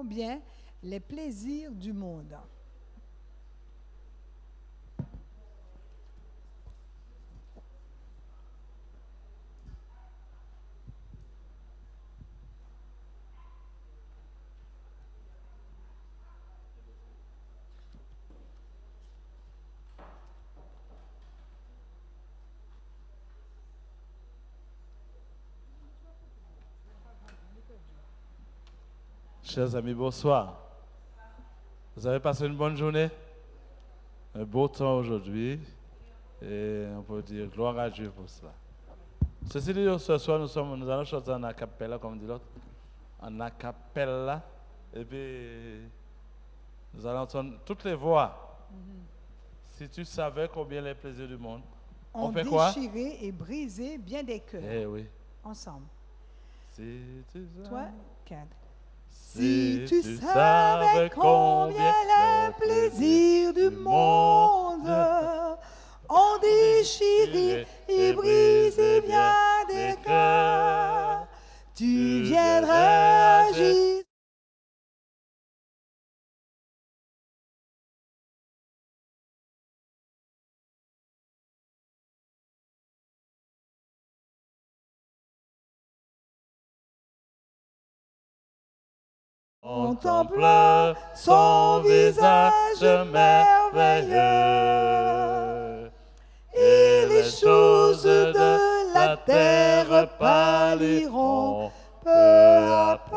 combien les plaisirs du monde. Chers amis, bonsoir. Vous avez passé une bonne journée? Un beau temps aujourd'hui. Et on peut dire gloire à Dieu pour cela. Ceci dit, ce soir, nous allons chanter en acapella, comme dit l'autre. En acapella. Et puis, nous allons entendre toutes les voix. Si tu savais combien les plaisirs du monde. On fait quoi? Déchirer et briser bien des cœurs. Eh oui. Ensemble. Si tu savais. Toi, 4. Si tu savais combien les plaisirs du monde ont déchiré et brisé bien des cœurs, tu viendrais agir. Contemple son visage merveilleux et les choses de la terre pâliront peu à peu.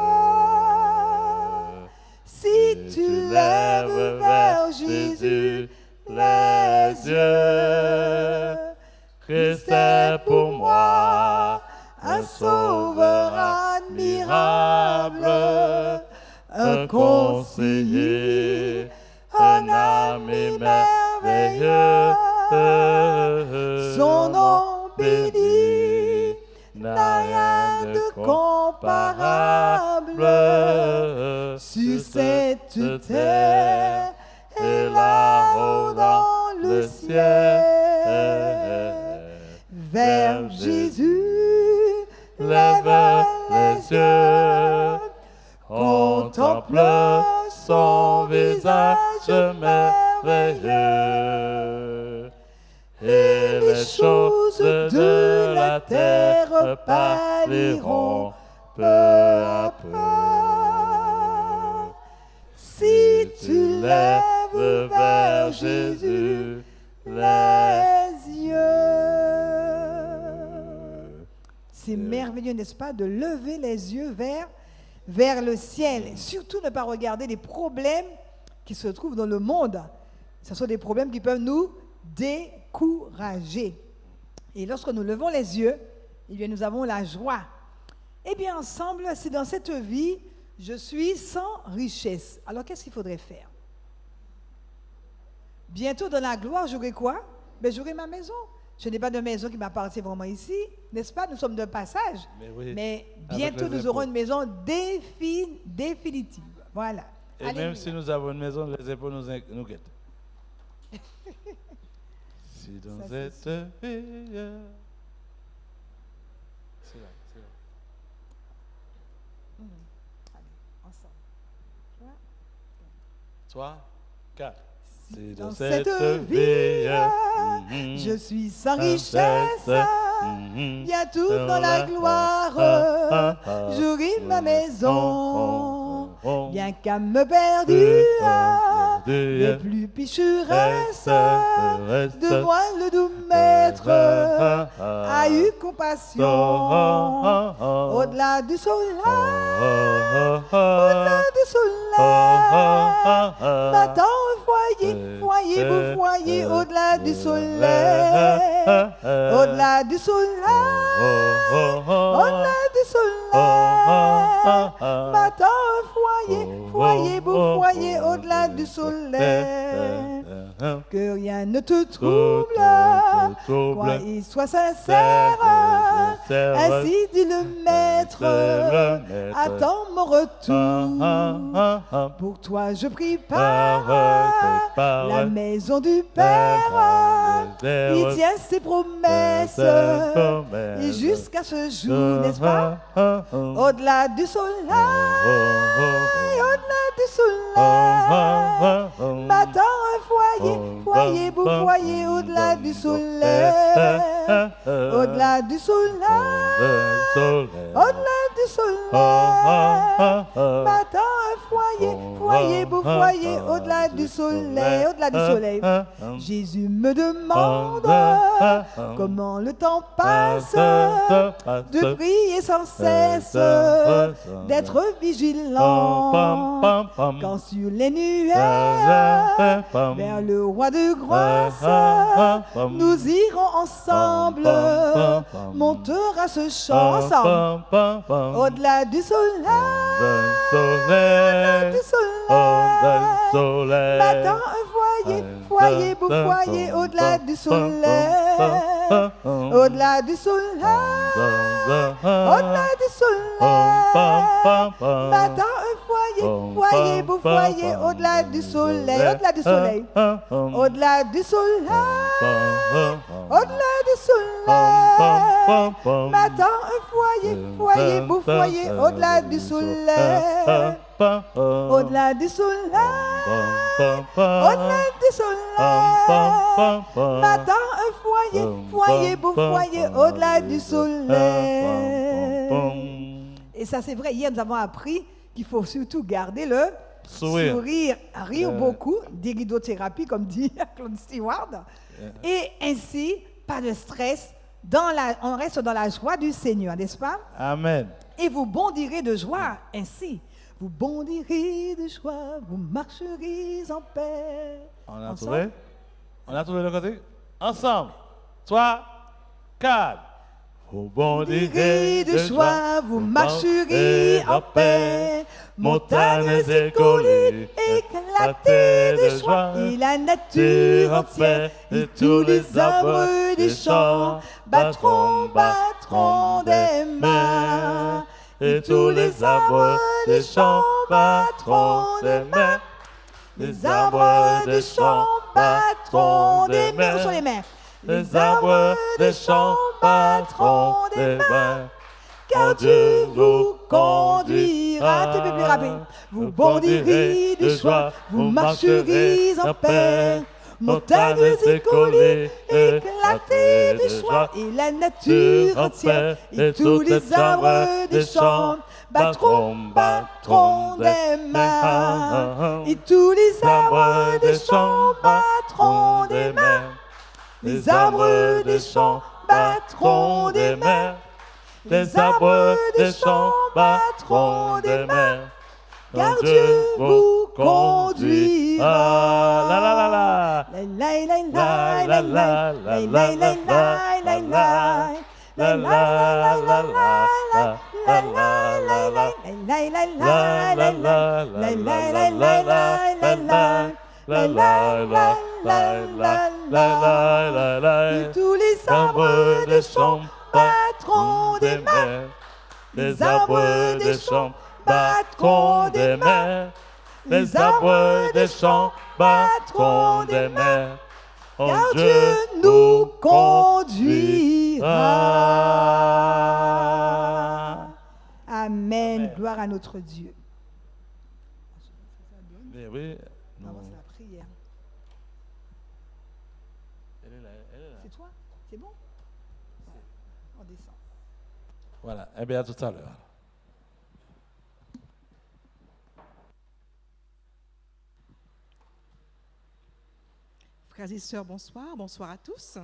Si tu lèves vers Jésus les yeux, Christ est pour moi un sauveur admirable, un conseiller, un ami merveilleux. Son nom béni n'a rien de comparable sur cette terre et là-haut dans le ciel. Vers Jésus, lève les yeux, contemple son visage merveilleux et les choses de la terre pâliront peu à peu. Si tu lèves vers Jésus les yeux. C'est merveilleux, n'est-ce pas, de lever les yeux vers le ciel. Et surtout ne pas regarder les problèmes qui se trouvent dans le monde. Ce sont des problèmes qui peuvent nous décourager. Et lorsque nous levons les yeux, eh bien, nous avons la joie. Eh bien, ensemble, si dans cette vie, je suis sans richesse, alors qu'est-ce qu'il faudrait faire? Bientôt dans la gloire, j'aurai quoi? Ben, j'aurai ma maison. Je n'ai pas de maison qui m'appartient vraiment ici, n'est-ce pas? Nous sommes de passage. Mais bientôt, nous aurons une maison définitive. Voilà. Et alléluia. Même si nous avons une maison, les impôts nous guettent. Si dans cette vie... C'est là. Allez, ensemble. 3, 4. Si dans cette vie, je suis sans richesse, bientôt dans la gloire, j'aurai ma maison, bien qu'à me perdu, les plus pécheresses, de moi le doux maître a eu compassion, au-delà du soleil, au-delà du soleil, m'attend un foyer, beau foyer, au-delà du soleil, au-delà du soleil, au-delà du soleil, m'attend un foyer, beau foyer, au-delà du soleil, que rien ne te trouble, quoi il soit sincère, ainsi dit le Maître, attends mon retour. Pour toi je prépare la maison du Père, il tient ses promesses, et jusqu'à ce jour, n'est-ce pas, au-delà du soleil, au-delà du soleil, m'attend un foyer, foyer beau foyer, au-delà du soleil, au-delà du soleil, au-delà du soleil, m'attend un foyer, foyer beau foyer, au-delà du soleil, au-delà du soleil. Jésus me demande comment le temps passe, de prier sans cesse, d'être vigilant, quand sur les nuages, vers le roi de grâce, nous irons ensemble, montera ce chant ensemble, au-delà du soleil, au-delà du soleil, m'attend un foyer, foyer beau foyer, au-delà du soleil, au-delà du soleil, au-delà du soleil, m'attend un foyer, foyer beau foyer, au-delà du soleil, au-delà du soleil, au-delà du soleil, au-delà du soleil, m'attend un foyer, foyer beau foyer, au-delà du soleil, au-delà du soleil, au-delà du soleil, m'attend un foyer, foyer beau foyer, au-delà du soleil. Et ça c'est vrai, hier nous avons appris qu'il faut surtout garder le sourire, rire beaucoup, d'iridothérapie comme dit Claude Stewart, et ainsi pas de stress, on reste dans la joie du Seigneur, n'est-ce pas? Amen. Et vous bondirez de joie ainsi. Vous bondirez de joie, vous marcherez en paix. On a trouvé le côté? Ensemble. 3, 4. Vous bondirez de joie, vous marcherez en paix. Montagnes et collines éclatées de joie. Et la nature entière et tous les arbres des champs battront des mains. Et tous les arbres des champs battront des mains. Les arbres des champs battront des mains. Où sont les mains? Les arbres des champs battront des mains. Car Dieu vous conduira. Tu peux plus rapper. Vous bondirez de joie, vous marcherez en paix. Montagnes et collines éclatées de joie, et la nature entière et tous les arbres des champs battront des mains. Et tous les arbres des champs battront des mains. Les arbres des champs battront des mains. Les arbres des champs battront des mains. Car Dieu vous conduira. La la la la. La la la la la la la la la la la. Tous les arbres des champs battront des mains. Les arbres des champs battront des mains. Les arbres des champs battront des mains. Car Dieu nous conduira. Amen. Gloire à notre Dieu. Mais oui. On avance la prière. Elle est là. C'est toi? C'est bon? On descend. Voilà. Eh bien, à tout à l'heure. Frères et sœurs, bonsoir. Bonsoir à tous.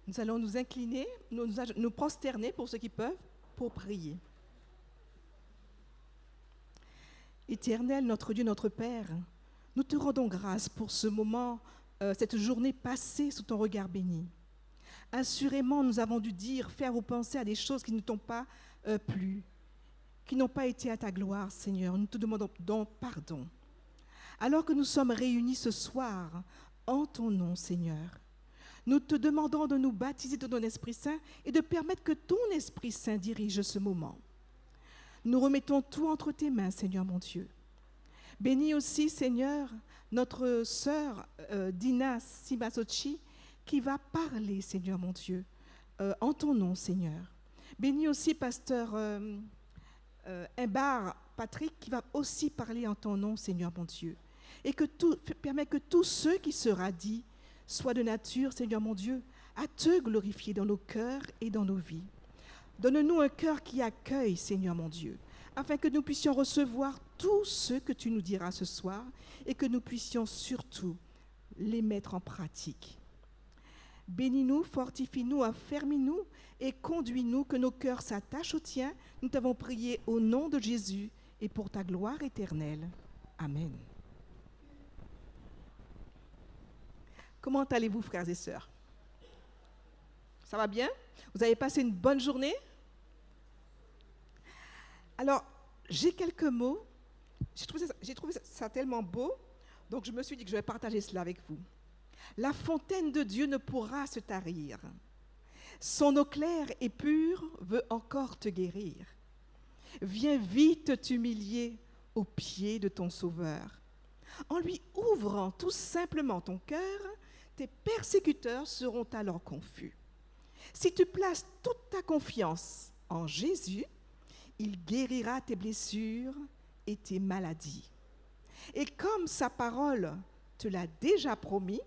Nous allons nous incliner, nous prosterner pour ceux qui peuvent, pour prier. Éternel, notre Dieu, notre Père, nous te rendons grâce pour ce moment, cette journée passée sous ton regard béni. Assurément, nous avons dû dire, faire ou penser à des choses qui ne t'ont pas plu, qui n'ont pas été à ta gloire, Seigneur. Nous te demandons donc pardon. Alors que nous sommes réunis ce soir en ton nom, Seigneur, nous te demandons de nous baptiser de ton Esprit Saint et de permettre que ton Esprit Saint dirige ce moment. Nous remettons tout entre tes mains, Seigneur mon Dieu. Bénis aussi, Seigneur, notre sœur Dina Simasochi, qui va parler, Seigneur mon Dieu, en ton nom, Seigneur. Bénis aussi pasteur Imbar Patrick, qui va aussi parler en ton nom, Seigneur mon Dieu. Et permets que tout ce qui sera dit soit de nature, Seigneur mon Dieu, à te glorifier dans nos cœurs et dans nos vies. Donne-nous un cœur qui accueille, Seigneur mon Dieu, afin que nous puissions recevoir tout ce que tu nous diras ce soir et que nous puissions surtout les mettre en pratique. Bénis-nous, fortifie-nous, affermis-nous et conduis-nous, que nos cœurs s'attachent au tien. Nous t'avons prié au nom de Jésus et pour ta gloire éternelle. Amen. Comment allez-vous, frères et sœurs? Ça va bien? Vous avez passé une bonne journée? Alors, j'ai quelques mots. J'ai trouvé ça tellement beau, donc je me suis dit que je vais partager cela avec vous. La fontaine de Dieu ne pourra se tarir. Son eau claire et pure veut encore te guérir. Viens vite t'humilier aux pieds de ton Sauveur. En lui ouvrant tout simplement ton cœur, tes persécuteurs seront alors confus. Si tu places toute ta confiance en Jésus, il guérira tes blessures et tes maladies. Et comme sa parole te l'a déjà promis,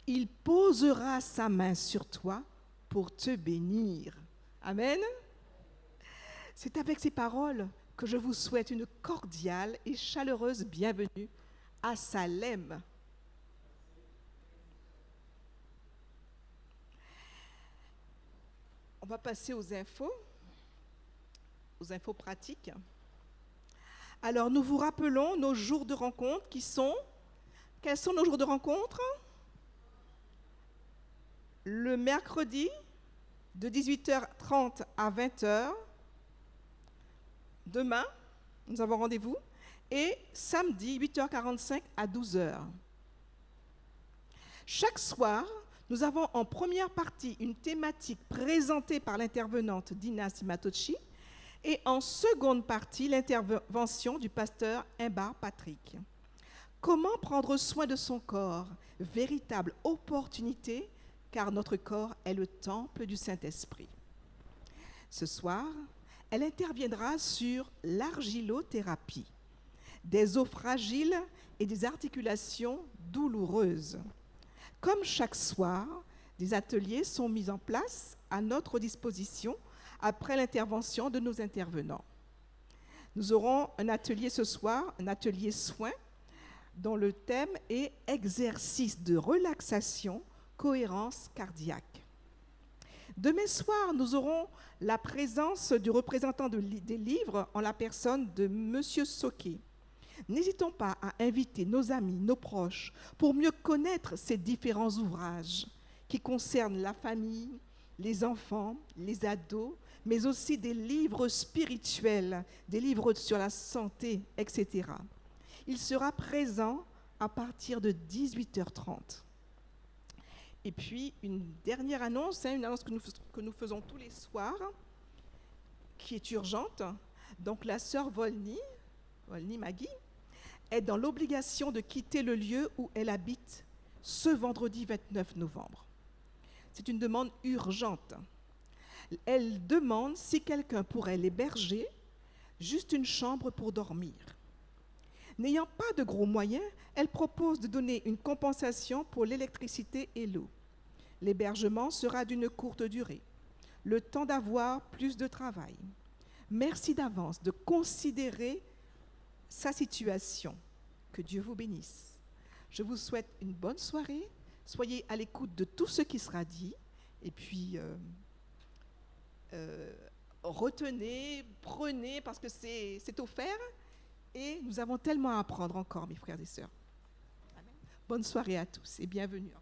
il posera sa main sur toi pour te bénir. Amen. C'est avec ces paroles que je vous souhaite une cordiale et chaleureuse bienvenue à Salem. On va passer aux infos pratiques. Alors, nous vous rappelons nos jours de rencontre qui sont... Quels sont nos jours de rencontre? Le mercredi, de 18h30 à 20h. Demain, nous avons rendez-vous. Et samedi, 8h45 à 12h. Chaque soir, nous avons en première partie une thématique présentée par l'intervenante Dina Simasochi et en seconde partie, l'intervention du pasteur Imbar Patrick. Comment prendre soin de son corps? Véritable opportunité, car notre corps est le temple du Saint-Esprit. Ce soir, elle interviendra sur l'argilothérapie, des os fragiles et des articulations douloureuses. Comme chaque soir, des ateliers sont mis en place à notre disposition après l'intervention de nos intervenants. Nous aurons un atelier ce soir, un atelier soins, dont le thème est « Exercice de relaxation, cohérence cardiaque ». Demain soir, nous aurons la présence du représentant des livres en la personne de M. Soquet. N'hésitons pas à inviter nos amis, nos proches, pour mieux connaître ces différents ouvrages qui concernent la famille, les enfants, les ados, mais aussi des livres spirituels, des livres sur la santé, etc. Il sera présent à partir de 18h30. Et puis, une dernière annonce, une annonce que nous faisons tous les soirs, qui est urgente. Donc, la sœur Volny Maggie, est dans l'obligation de quitter le lieu où elle habite ce vendredi 29 novembre. C'est une demande urgente. Elle demande si quelqu'un pourrait l'héberger, juste une chambre pour dormir. N'ayant pas de gros moyens, elle propose de donner une compensation pour l'électricité et l'eau. L'hébergement sera d'une courte durée, le temps d'avoir plus de travail. Merci d'avance de considérer sa situation. Que Dieu vous bénisse. Je vous souhaite une bonne soirée. Soyez à l'écoute de tout ce qui sera dit. Et puis, retenez, prenez, parce que c'est offert. Et nous avons tellement à apprendre encore, mes frères et sœurs. Amen. Bonne soirée à tous et bienvenue.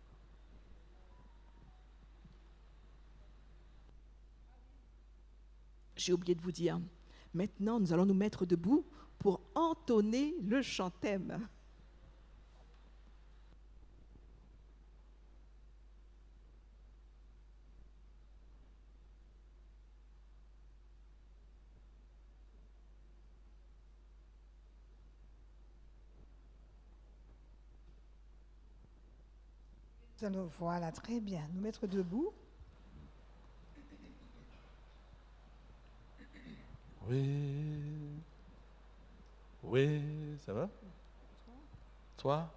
J'ai oublié de vous dire, maintenant nous allons nous mettre debout pour entonner le chantème. Voilà, très bien. Nous mettre debout. Oui, ça va? 3,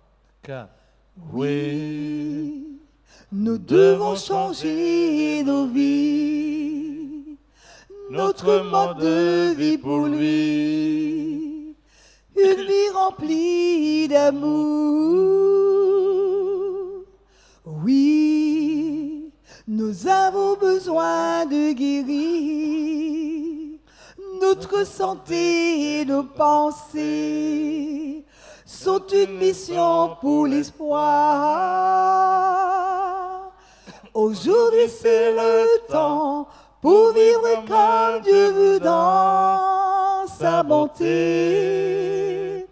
4. Oui, nous devons changer nos vies, notre mode de vie pour lui, une vie remplie d'amour. Oui, nous avons besoin de guérir notre santé et nos pensées sont une mission pour l'espoir. Aujourd'hui c'est le temps pour vivre comme Dieu veut dans sa bonté.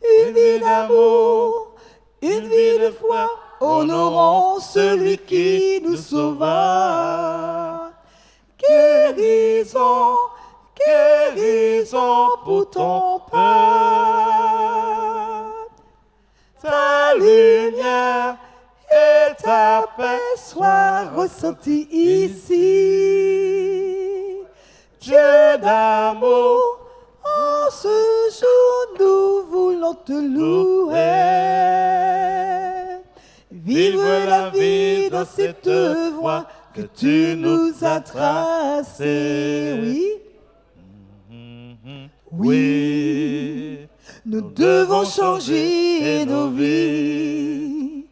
Une vie d'amour, une vie de foi, honorons celui qui nous sauva. Guérison, guérison pour ton peuple. Ta lumière et ta paix soient ressenties ici. Dieu d'amour, en ce jour nous voulons te louer. Vivre la vie dans cette voie que tu nous as tracée. Oui. Oui, nous devons changer nos vies,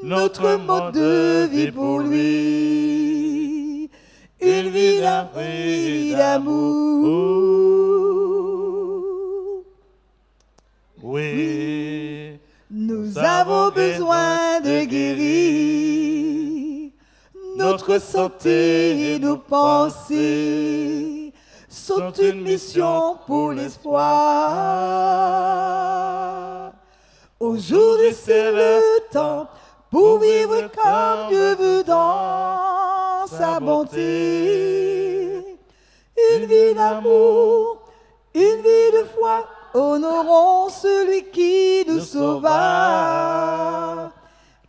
notre mode de vie pour lui, une vie d'amour. Oui, nous avons besoin de guérir notre santé et nos pensées. Sont une mission pour l'espoir. Aujourd'hui c'est le temps pour vivre comme Dieu veut dans sa bonté. Une vie d'amour, une vie de foi, honorons celui qui nous sauva.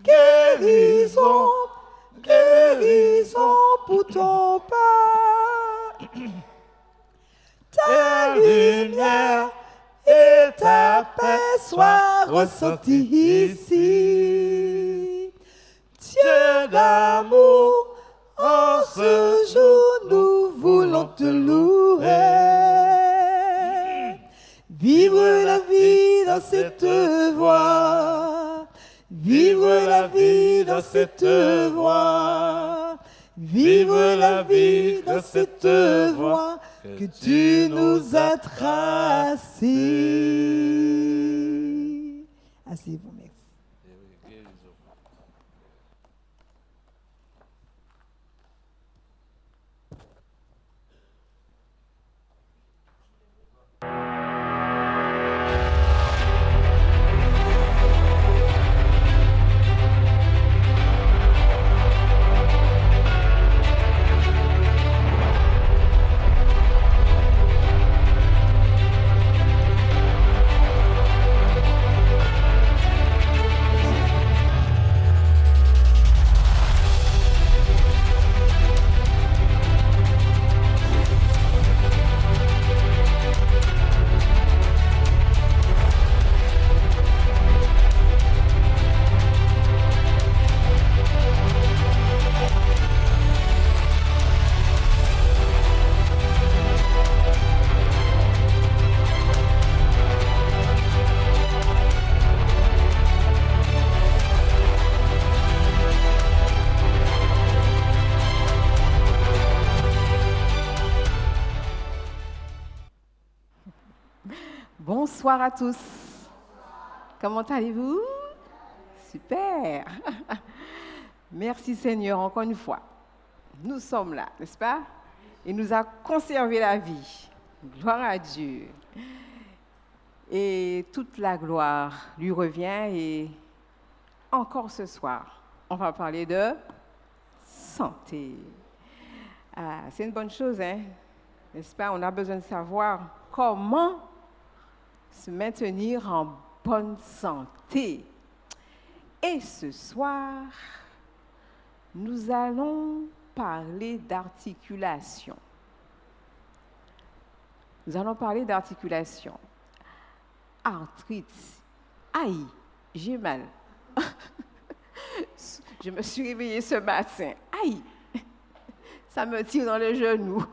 Guérison, guérison pour ton pas. Ta lumière et ta paix soient ressenties ici. Dieu d'amour, en ce jour nous voulons te louer. Vivre la vie dans cette voie. Vivre la vie dans cette voie. Vivre la vie dans cette voie que tu nous as tracée. Asseyez-vous, merci. Bonsoir à tous. Comment allez-vous? Super. Merci Seigneur encore une fois. Nous sommes là, n'est-ce pas? Il nous a conservé la vie. Gloire à Dieu. Et toute la gloire lui revient. Et encore ce soir, on va parler de santé. Ah, c'est une bonne chose, hein? N'est-ce pas? On a besoin de savoir comment se maintenir en bonne santé. Et ce soir, nous allons parler d'articulation. Nous allons parler d'articulation. Arthrite. Aïe, j'ai mal. Je me suis réveillée ce matin. Aïe, ça me tire dans le genou.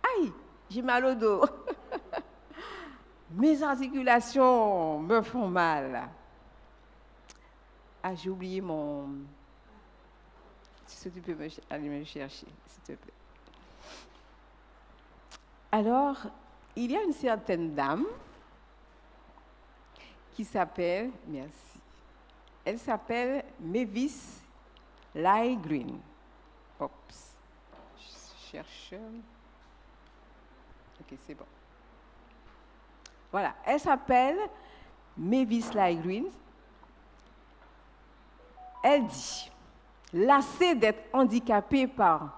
Aïe, j'ai mal au dos. Mes articulations me font mal. Ah, j'ai oublié mon... Si tu peux aller me chercher, s'il te plaît. Alors, il y a une certaine dame qui s'appelle, merci, elle s'appelle Mavis Lie-Green. Oups, je cherche. Ok, c'est bon. Voilà, elle s'appelle Mavis Lie-Green. Elle dit, lassée d'être handicapée par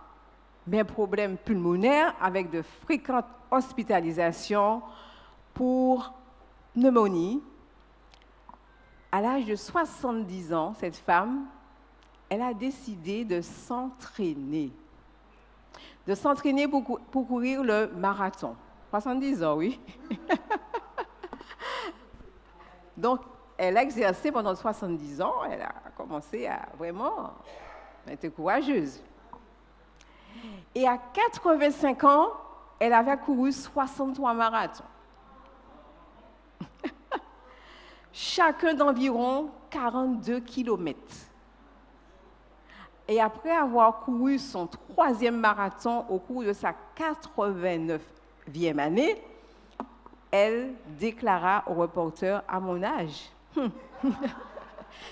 mes problèmes pulmonaires avec de fréquentes hospitalisations pour pneumonie, à l'âge de 70 ans, cette femme, elle a décidé de s'entraîner. De s'entraîner pour courir le marathon. 70 ans, oui. Donc, elle a exercé pendant 70 ans, elle a commencé à vraiment être courageuse. Et à 85 ans, elle avait couru 63 marathons. Chacun d'environ 42 kilomètres. Et après avoir couru son 3e marathon au cours de sa 89e année, elle déclara au reporter, à mon âge,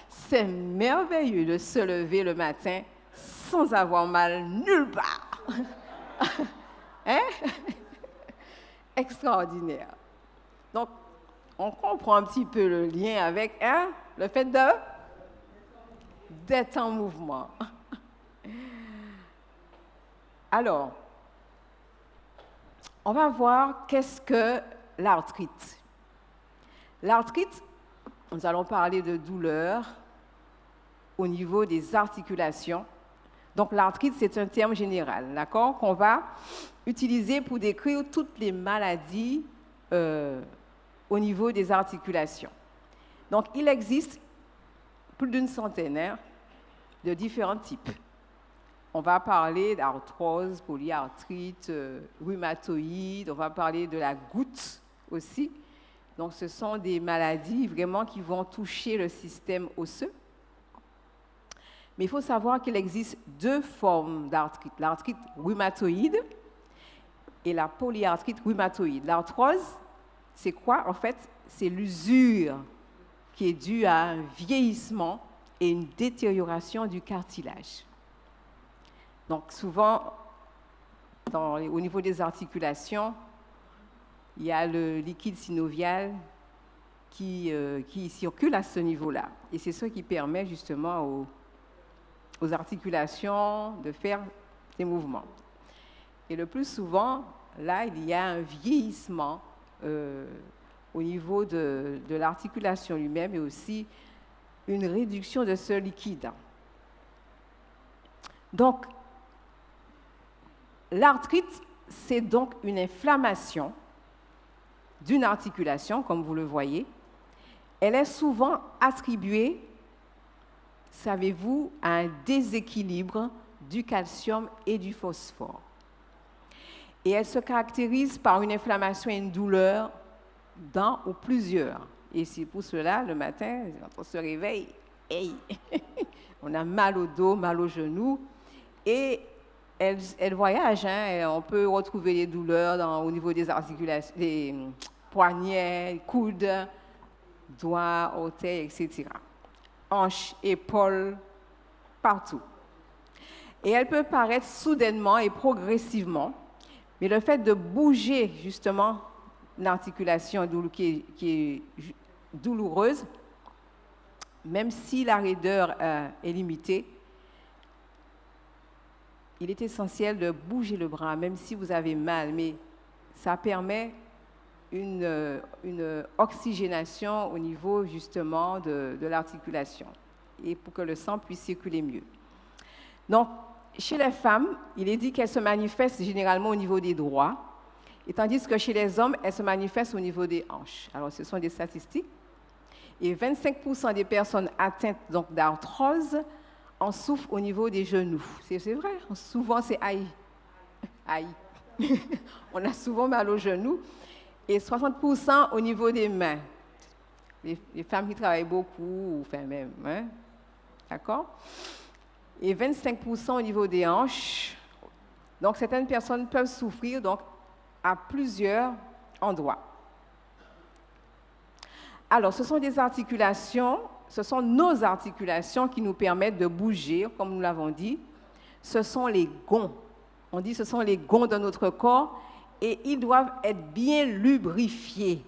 c'est merveilleux de se lever le matin sans avoir mal nulle part. Hein? Extraordinaire. Donc, on comprend un petit peu le lien avec le fait d'être en mouvement. Alors, on va voir qu'est-ce que l'arthrite. L'arthrite, nous allons parler de douleur au niveau des articulations. Donc, l'arthrite, c'est un terme général, d'accord, qu'on va utiliser pour décrire toutes les maladies au niveau des articulations. Donc, il existe plus d'une centaine de différents types. On va parler d'arthrose, polyarthrite, rhumatoïde, on va parler de la goutte aussi. Donc, ce sont des maladies vraiment qui vont toucher le système osseux. Mais il faut savoir qu'il existe 2 formes d'arthrite, l'arthrite rhumatoïde et la polyarthrite rhumatoïde. L'arthrose, c'est quoi? En fait, c'est l'usure qui est due à un vieillissement et une détérioration du cartilage. Donc, souvent, au niveau des articulations, il y a le liquide synovial qui circule à ce niveau-là. Et c'est ce qui permet justement aux articulations de faire des mouvements. Et le plus souvent, là, il y a un vieillissement au niveau de l'articulation lui-même et aussi une réduction de ce liquide. Donc, l'arthrite, c'est donc une inflammation d'une articulation, comme vous le voyez. Elle est souvent attribuée, savez-vous, à un déséquilibre du calcium et du phosphore. Et elle se caractérise par une inflammation et une douleur dans ou plusieurs. Et c'est pour cela, le matin, quand on se réveille, hey, on a mal au dos, mal aux genoux, et elle voyage. On peut retrouver des douleurs au niveau des articulations, des poignets, coudes, doigts, orteils, etc. Hanches, épaules, partout. Et elle peut paraître soudainement et progressivement, mais le fait de bouger justement l'articulation qui est douloureuse, même si la raideur est limitée, il est essentiel de bouger le bras, même si vous avez mal, mais ça permet une oxygénation au niveau justement de l'articulation et pour que le sang puisse circuler mieux. Donc, chez les femmes, il est dit qu'elles se manifestent généralement au niveau des droits, et tandis que chez les hommes, elles se manifestent au niveau des hanches. Alors, ce sont des statistiques. Et 25% des personnes atteintes donc d'arthrose en souffrent au niveau des genoux. C'est vrai, souvent c'est aïe. Aïe. On a souvent mal aux genoux. Et 60% au niveau des mains. Les femmes qui travaillent beaucoup, enfin même, hein? D'accord? Et 25% au niveau des hanches. Donc, certaines personnes peuvent souffrir donc, à plusieurs endroits. Alors, ce sont des articulations, ce sont nos articulations qui nous permettent de bouger, comme nous l'avons dit. Ce sont les gonds. On dit que ce sont les gonds de notre corps et ils doivent être bien lubrifiés.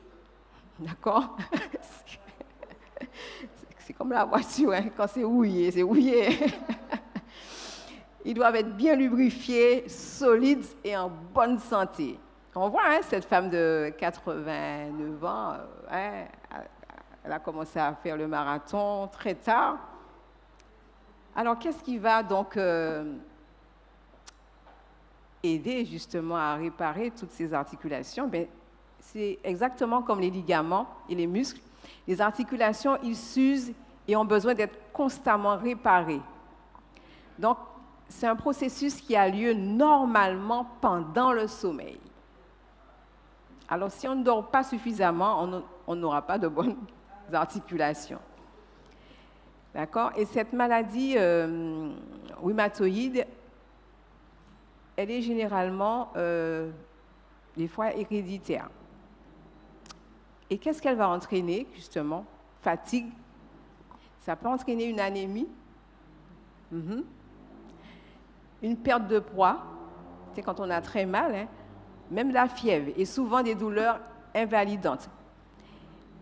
D'accord? C'est comme la voiture, hein, quand c'est rouillé, c'est rouillé. Ils doivent être bien lubrifiés, solides et en bonne santé. On voit hein, cette femme de 89 ans, hein, elle a commencé à faire le marathon très tard. Alors, qu'est-ce qui va donc aider justement à réparer toutes ces articulations? Ben, c'est exactement comme les ligaments et les muscles. Les articulations, ils s'usent et ont besoin d'être constamment réparées. Donc, c'est un processus qui a lieu normalement pendant le sommeil. Alors, si on ne dort pas suffisamment, on n'aura pas de bonnes articulations. D'accord? Et cette maladie rhumatoïde, elle est généralement, des fois, héréditaire. Et qu'est-ce qu'elle va entraîner, justement? Fatigue. Ça peut entraîner une anémie. Une perte de poids. C'est quand on a très mal, hein? Même la fièvre et souvent des douleurs invalidantes.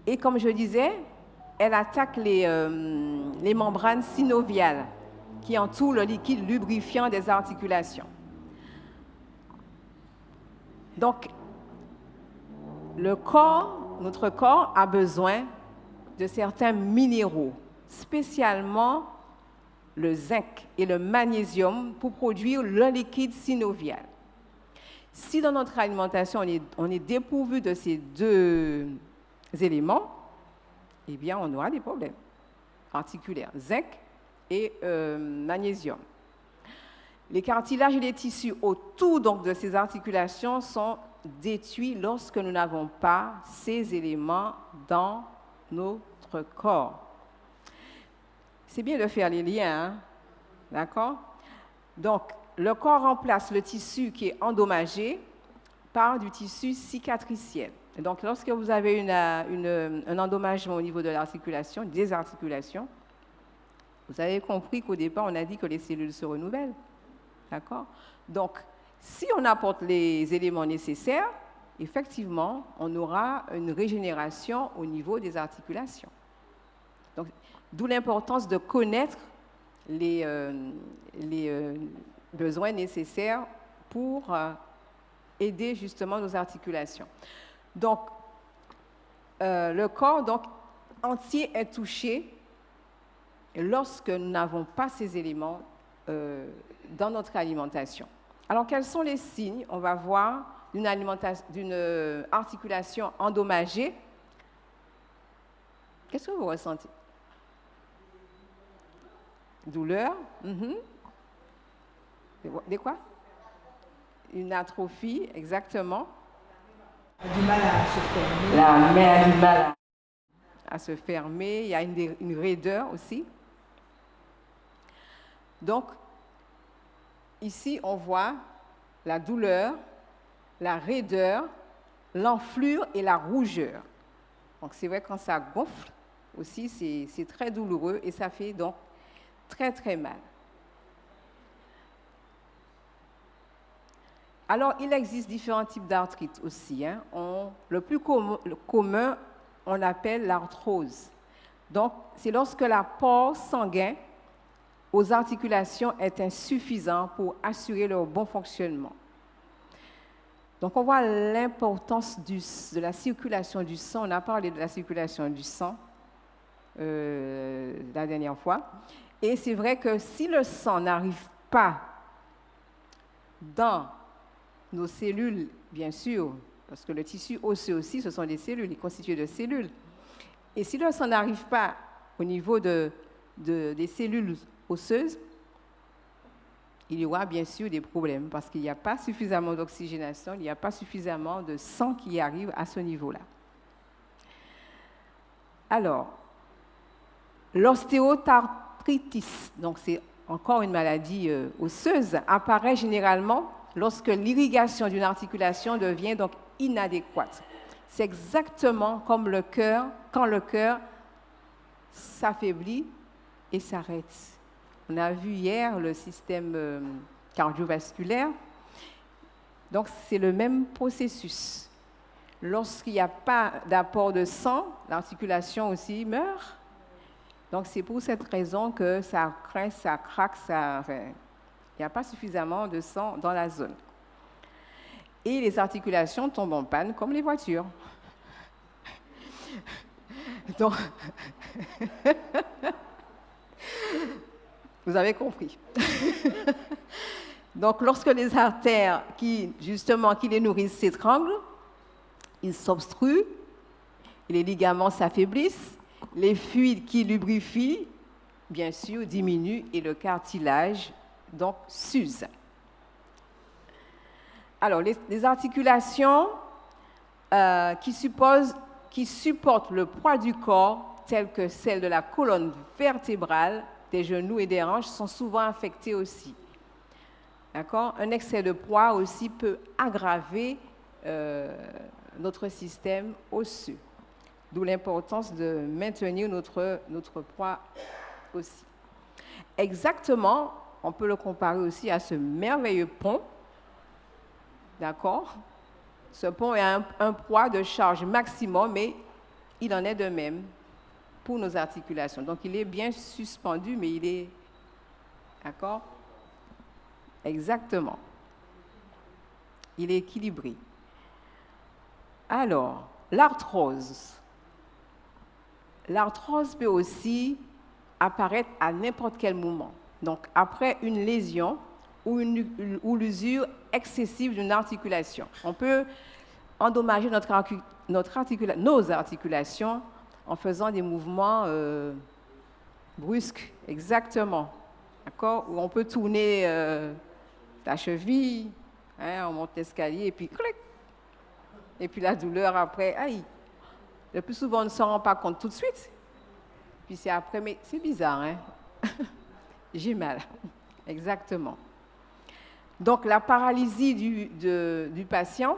Et comme je disais, elle attaque les membranes synoviales qui entourent le liquide lubrifiant des articulations. Donc, notre corps a besoin de certains minéraux, spécialement le zinc et le magnésium pour produire le liquide synovial. Si dans notre alimentation, on est dépourvu de ces deux éléments, eh bien, on aura des problèmes articulaires, zinc et magnésium. Les cartilages et les tissus autour donc, de ces articulations sont détruits lorsque nous n'avons pas ces éléments dans notre corps. C'est bien de faire les liens, hein? D'accord? Donc, le corps remplace le tissu qui est endommagé par du tissu cicatriciel. Et donc, lorsque vous avez un endommagement au niveau de l'articulation, des articulations, vous avez compris qu'au départ, on a dit que les cellules se renouvellent. D'accord? Donc, si on apporte les éléments nécessaires, effectivement, on aura une régénération au niveau des articulations. Donc, d'où l'importance de connaître les besoins nécessaires pour aider justement nos articulations. Donc, le corps donc, entier est touché lorsque nous n'avons pas ces éléments dans notre alimentation. Alors, quels sont les signes? On va voir d'une articulation endommagée. Qu'est-ce que vous ressentez? Douleur? Des quoi? Une atrophie, exactement. Du mal à se fermer. La main a du mal à se fermer. Il y a une raideur aussi. Donc, ici, on voit la douleur, la raideur, l'enflure et la rougeur. Donc, c'est vrai, quand ça gonfle aussi, c'est très douloureux et ça fait donc très, très mal. Alors, il existe différents types d'arthrite aussi. Hein. Le plus commun, on appelle l'arthrose. Donc, c'est lorsque l'apport sanguin aux articulations est insuffisant pour assurer leur bon fonctionnement. Donc, on voit l'importance de la circulation du sang. On a parlé de la circulation du sang la dernière fois. Et c'est vrai que si le sang n'arrive pas dans nos cellules, bien sûr, parce que le tissu osseux aussi, ce sont des cellules, il est constitué de cellules. Et si le sang n'arrive pas au niveau des cellules osseuses, il y aura bien sûr des problèmes parce qu'il n'y a pas suffisamment d'oxygénation, il n'y a pas suffisamment de sang qui arrive à ce niveau-là. Alors, l'ostéoarthritis, donc c'est encore une maladie osseuse, apparaît généralement lorsque l'irrigation d'une articulation devient donc inadéquate. C'est exactement comme le cœur, quand le cœur s'affaiblit et s'arrête. On a vu hier le système cardiovasculaire. Donc, c'est le même processus. Lorsqu'il n'y a pas d'apport de sang, l'articulation aussi meurt. Donc, c'est pour cette raison que ça craint, ça craque, il n'y a pas suffisamment de sang dans la zone. Et les articulations tombent en panne comme les voitures. Donc, vous avez compris. Donc, lorsque les artères qui les nourrissent s'étranglent, ils s'obstruent, les ligaments s'affaiblissent, les fluides qui lubrifient, bien sûr, diminuent et le cartilage, donc, s'use. Alors, les articulations qui supportent le poids du corps, telles que celles de la colonne vertébrale, des genoux et des hanches, sont souvent affectées aussi. D'accord? Un excès de poids aussi peut aggraver notre système osseux. D'où l'importance de maintenir notre poids aussi. Exactement, on peut le comparer aussi à ce merveilleux pont. D'accord? Ce pont a un poids de charge maximum, mais il en est de même pour nos articulations. Donc, il est bien suspendu, mais il est... D'accord? Exactement. Il est équilibré. Alors, l'arthrose. L'arthrose peut aussi apparaître à n'importe quel moment. Donc, après une lésion ou l'usure excessive d'une articulation. On peut endommager nos articulations en faisant des mouvements brusques, exactement. D'accord? Où on peut tourner la cheville, hein, on monte l'escalier et puis clic. Et puis la douleur après, aïe. Le plus souvent, on ne s'en rend pas compte tout de suite. Puis c'est après, mais c'est bizarre, hein? J'ai mal. Exactement. Donc, la paralysie du patient,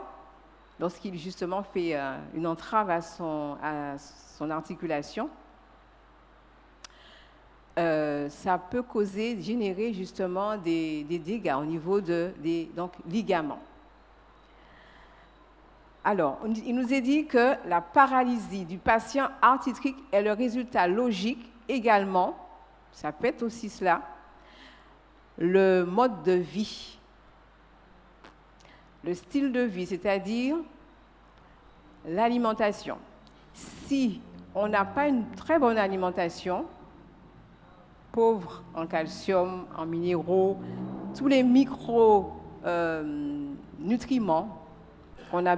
lorsqu'il justement fait une entrave à son articulation, ça peut générer justement des dégâts au niveau des ligaments. Alors, il nous est dit que la paralysie du patient arthritique est le résultat logique également, ça peut être aussi cela, le mode de vie. Le style de vie, c'est-à-dire l'alimentation. Si on n'a pas une très bonne alimentation, pauvre en calcium, en minéraux, tous les micronutriments, on a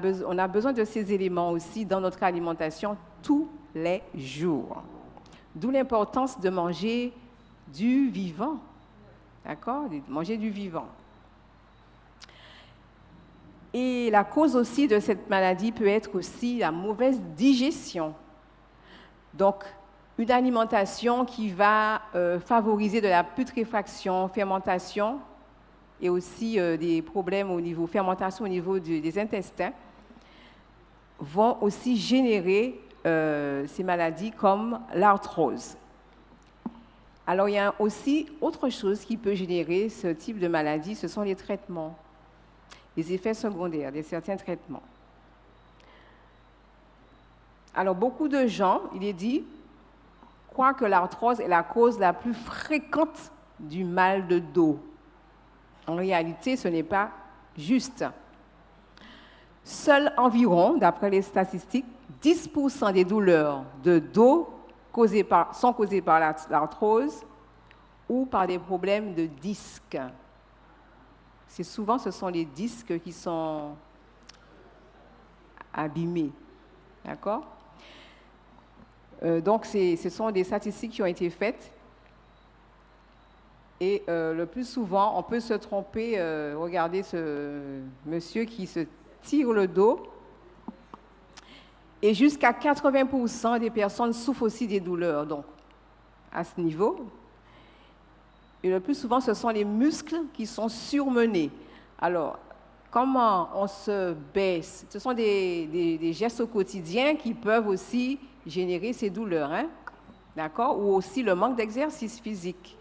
besoin de ces éléments aussi dans notre alimentation tous les jours. D'où l'importance de manger du vivant. D'accord? De manger du vivant. Et la cause aussi de cette maladie peut être aussi la mauvaise digestion. Donc, une alimentation qui va favoriser de la putréfaction, fermentation, et aussi des problèmes au niveau fermentation au niveau des intestins, vont aussi générer ces maladies comme l'arthrose. Alors, il y a aussi autre chose qui peut générer ce type de maladie, ce sont les traitements, les effets secondaires de certains traitements. Alors, beaucoup de gens, il est dit, croient que l'arthrose est la cause la plus fréquente du mal de dos. En réalité, ce n'est pas juste. Seuls environ, d'après les statistiques, 10% des douleurs de dos sont causées par l'arthrose ou par des problèmes de disques. souvent, ce sont les disques qui sont abîmés. D'accord? Donc, ce sont des statistiques qui ont été faites. Et le plus souvent, on peut se tromper. Regardez ce monsieur qui se tire le dos. Et jusqu'à 80% des personnes souffrent aussi des douleurs, donc, à ce niveau. Et le plus souvent, ce sont les muscles qui sont surmenés. Alors, comment on se baisse? Ce sont des gestes au quotidien qui peuvent aussi générer ces douleurs, hein? D'accord? Ou aussi le manque d'exercice physique.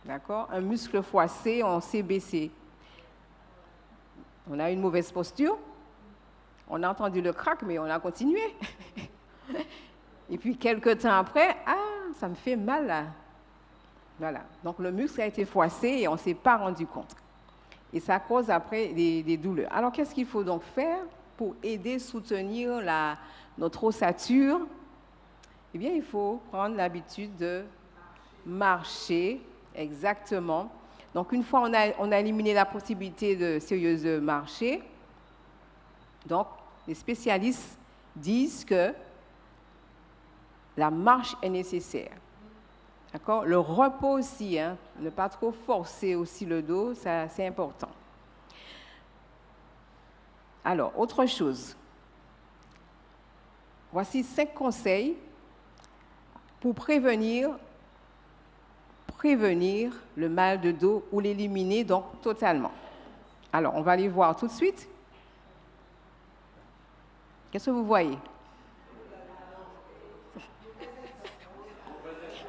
D'accord? Un muscle froissé, on s'est baissé. On a une mauvaise posture. On a entendu le crack, mais on a continué. Et puis, quelques temps après, ça me fait mal là. Voilà. Donc, le muscle a été froissé et on ne s'est pas rendu compte. Et ça cause après des douleurs. Alors, qu'est-ce qu'il faut donc faire pour aider, soutenir notre ossature? Eh bien, il faut prendre l'habitude de marcher, exactement. Donc, une fois on a éliminé la possibilité sérieuse de marcher, donc, les spécialistes disent que la marche est nécessaire. D'accord? Le repos aussi, hein? Ne pas trop forcer aussi le dos, ça, c'est important. Alors, autre chose. Voici 5 conseils pour prévenir le mal de dos ou l'éliminer donc totalement. Alors, on va les voir tout de suite. Qu'est-ce que vous voyez?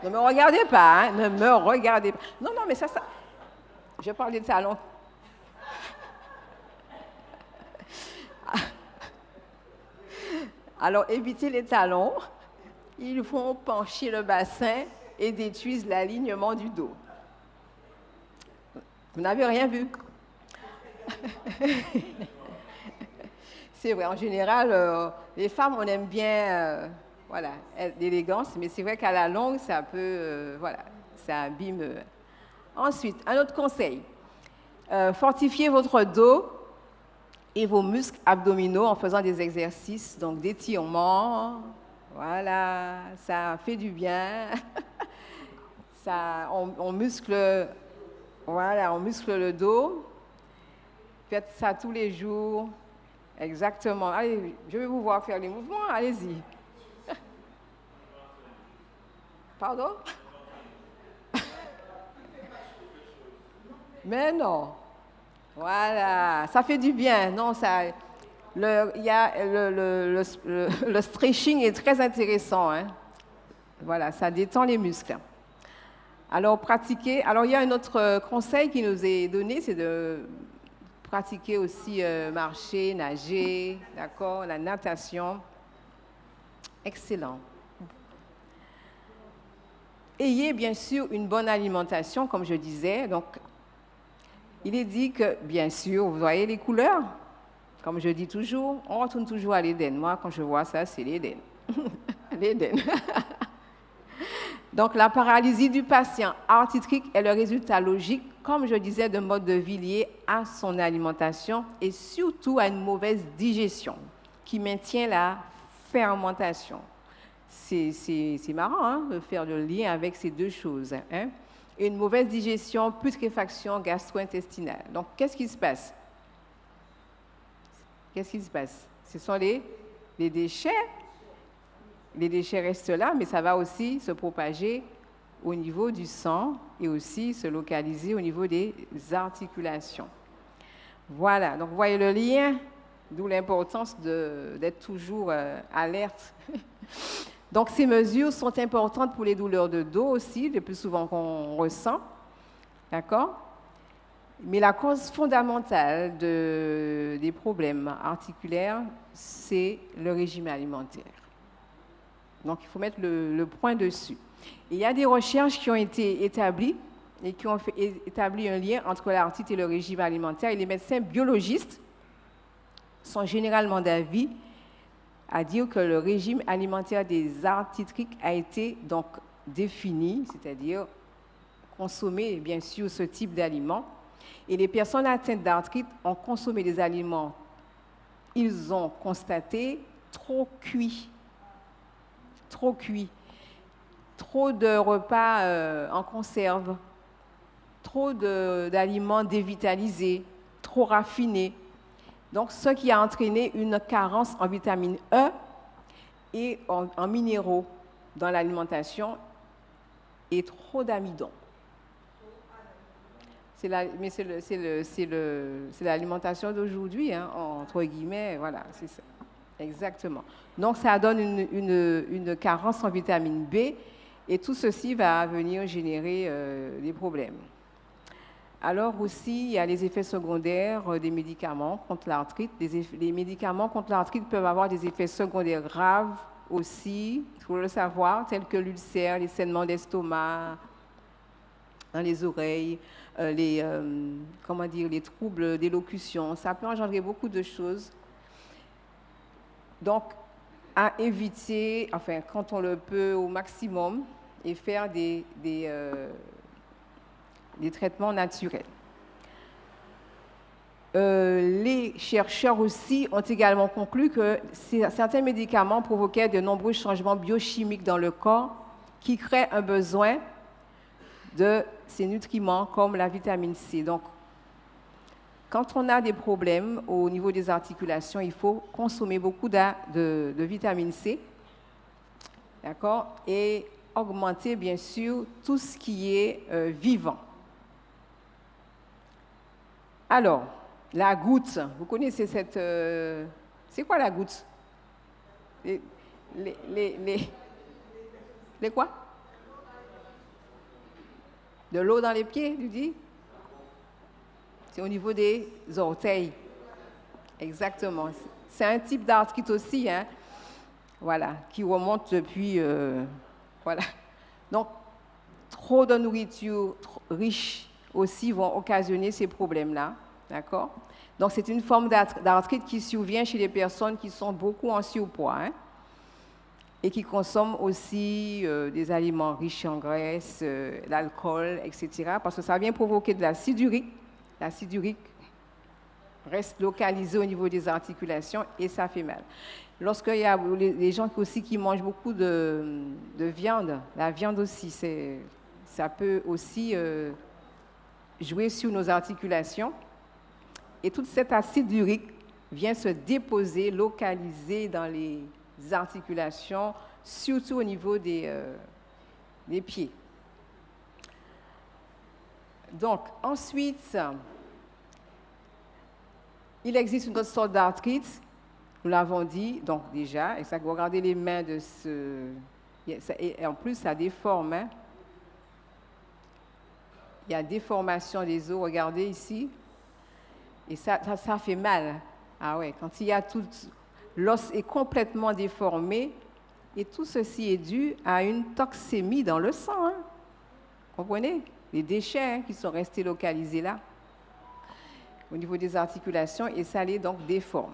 Ne me regardez pas, hein? Ne me regardez pas. Non, mais ça... Je parle des talons. Alors, évitez les talons. Ils vont pencher le bassin et détruisent l'alignement du dos. Vous n'avez rien vu? C'est vrai, en général, les femmes, on aime bien l'élégance, mais c'est vrai qu'à la longue, ça peut, ça abîme. Ensuite, un autre conseil, fortifiez votre dos et vos muscles abdominaux en faisant des exercices, donc d'étirement. Voilà, ça fait du bien. On muscle le dos. Faites ça tous les jours. Exactement. Allez, je vais vous voir faire les mouvements. Allez-y. Pardon? Mais non. Voilà, ça fait du bien. Non, le stretching est très intéressant. Hein? Voilà, ça détend les muscles. Alors, pratiquer. Alors, il y a un autre conseil qui nous est donné, c'est de pratiquer aussi marcher, nager, d'accord, la natation. Excellent. Ayez bien sûr une bonne alimentation, comme je disais. Donc, il est dit que, bien sûr, vous voyez les couleurs? Comme je dis toujours, on retourne toujours à l'Éden. Moi, quand je vois ça, c'est l'Éden. L'Éden. Donc, la paralysie du patient arthritique est le résultat logique, comme je disais, d'un mode de vie lié à son alimentation et surtout à une mauvaise digestion qui maintient la fermentation. C'est marrant hein, de faire le lien avec ces deux choses. Hein? Et une mauvaise digestion, putréfaction gastro-intestinale. Donc, qu'est-ce qui se passe? Qu'est-ce qui se passe? Ce sont les déchets. Les déchets restent là, mais ça va aussi se propager au niveau du sang et aussi se localiser au niveau des articulations. Voilà, donc vous voyez le lien, d'où l'importance d'être toujours alerte. Donc ces mesures sont importantes pour les douleurs de dos aussi, le plus souvent qu'on ressent, d'accord? Mais la cause fondamentale des problèmes articulaires, c'est le régime alimentaire. Donc, il faut mettre le point dessus. Et il y a des recherches qui ont été établies et qui ont établi un lien entre l'arthrite et le régime alimentaire. Et les médecins biologistes sont généralement d'avis à dire que le régime alimentaire des arthritiques a été donc défini, c'est-à-dire consommer bien sûr ce type d'aliments Et les personnes atteintes d'arthrite ont consommé des aliments, ils ont constaté, trop cuits, trop de repas en conserve, trop d'aliments dévitalisés, trop raffinés. Donc, ce qui a entraîné une carence en vitamine E et en minéraux dans l'alimentation et trop d'amidon. C'est l'alimentation d'aujourd'hui, hein, entre guillemets, voilà, c'est ça. Exactement. Donc, ça donne une carence en vitamine B et tout ceci va venir générer des problèmes. Alors aussi, il y a les effets secondaires des médicaments contre l'arthrite. Les médicaments contre l'arthrite peuvent avoir des effets secondaires graves aussi, il faut le savoir, tels que l'ulcère, les saignements d'estomac dans les oreilles, les troubles d'élocution. Ça peut engendrer beaucoup de choses. Donc, à éviter, enfin, quand on le peut au maximum, et faire des traitements naturels. Les chercheurs aussi ont également conclu que certains médicaments provoquaient de nombreux changements biochimiques dans le corps qui créent un besoin de ces nutriments comme la vitamine C. Donc, quand on a des problèmes au niveau des articulations, il faut consommer beaucoup de vitamine C, d'accord, et augmenter bien sûr tout ce qui est vivant. Alors, la goutte, vous connaissez cette... c'est quoi la goutte? Les quoi? De l'eau dans les pieds, tu dis? C'est au niveau des orteils. Exactement. C'est un type d'arthrite aussi, hein? Voilà, qui remonte depuis... voilà. Donc, trop de nourriture riche aussi vont occasionner ces problèmes-là. D'accord? Donc, c'est une forme d'arthrite qui survient chez les personnes qui sont beaucoup en surpoids, hein, et qui consomment aussi des aliments riches en graisse, l'alcool, etc. Parce que ça vient provoquer de l'acide urique. L'acide urique reste localisé au niveau des articulations et ça fait mal. Lorsqu'il y a les gens aussi qui mangent beaucoup de viande, la viande aussi, ça peut aussi jouer sur nos articulations. Et tout cet acide urique vient se déposer, localiser dans les articulations, surtout au niveau des pieds. Donc, ensuite, il existe une autre sorte d'arthrite, nous l'avons dit, donc déjà, et ça, vous regardez les mains de ce... Et en plus, ça déforme, hein. Il y a déformation des os, regardez ici. Et ça fait mal. Ah ouais, quand il y a tout... L'os est complètement déformé et tout ceci est dû à une toxémie dans le sang. Hein. Comprenez? Les déchets, hein, qui sont restés localisés là, au niveau des articulations, et ça les donc déforme.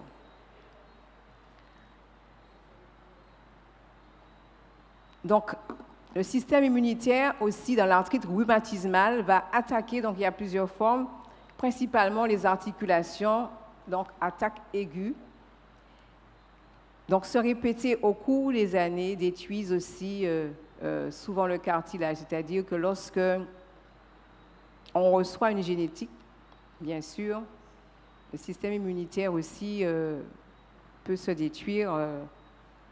Donc, le système immunitaire aussi dans l'arthrite rhumatismale va attaquer, donc il y a plusieurs formes, principalement les articulations, donc attaque aiguë. Donc, se répéter au cours des années détruisent aussi souvent le cartilage, c'est-à-dire que lorsque on reçoit une génétique, bien sûr, le système immunitaire aussi peut se détruire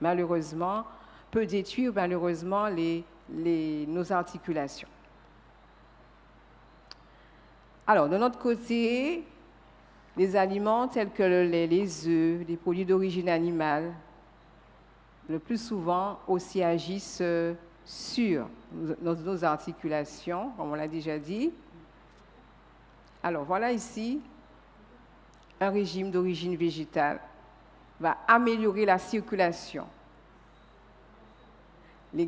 malheureusement, nos articulations. Alors, de notre côté, les aliments tels que le lait, les œufs, les produits d'origine animale, le plus souvent aussi agissent sur nos articulations, comme on l'a déjà dit. Alors, voilà ici un régime d'origine végétale va améliorer la circulation. Les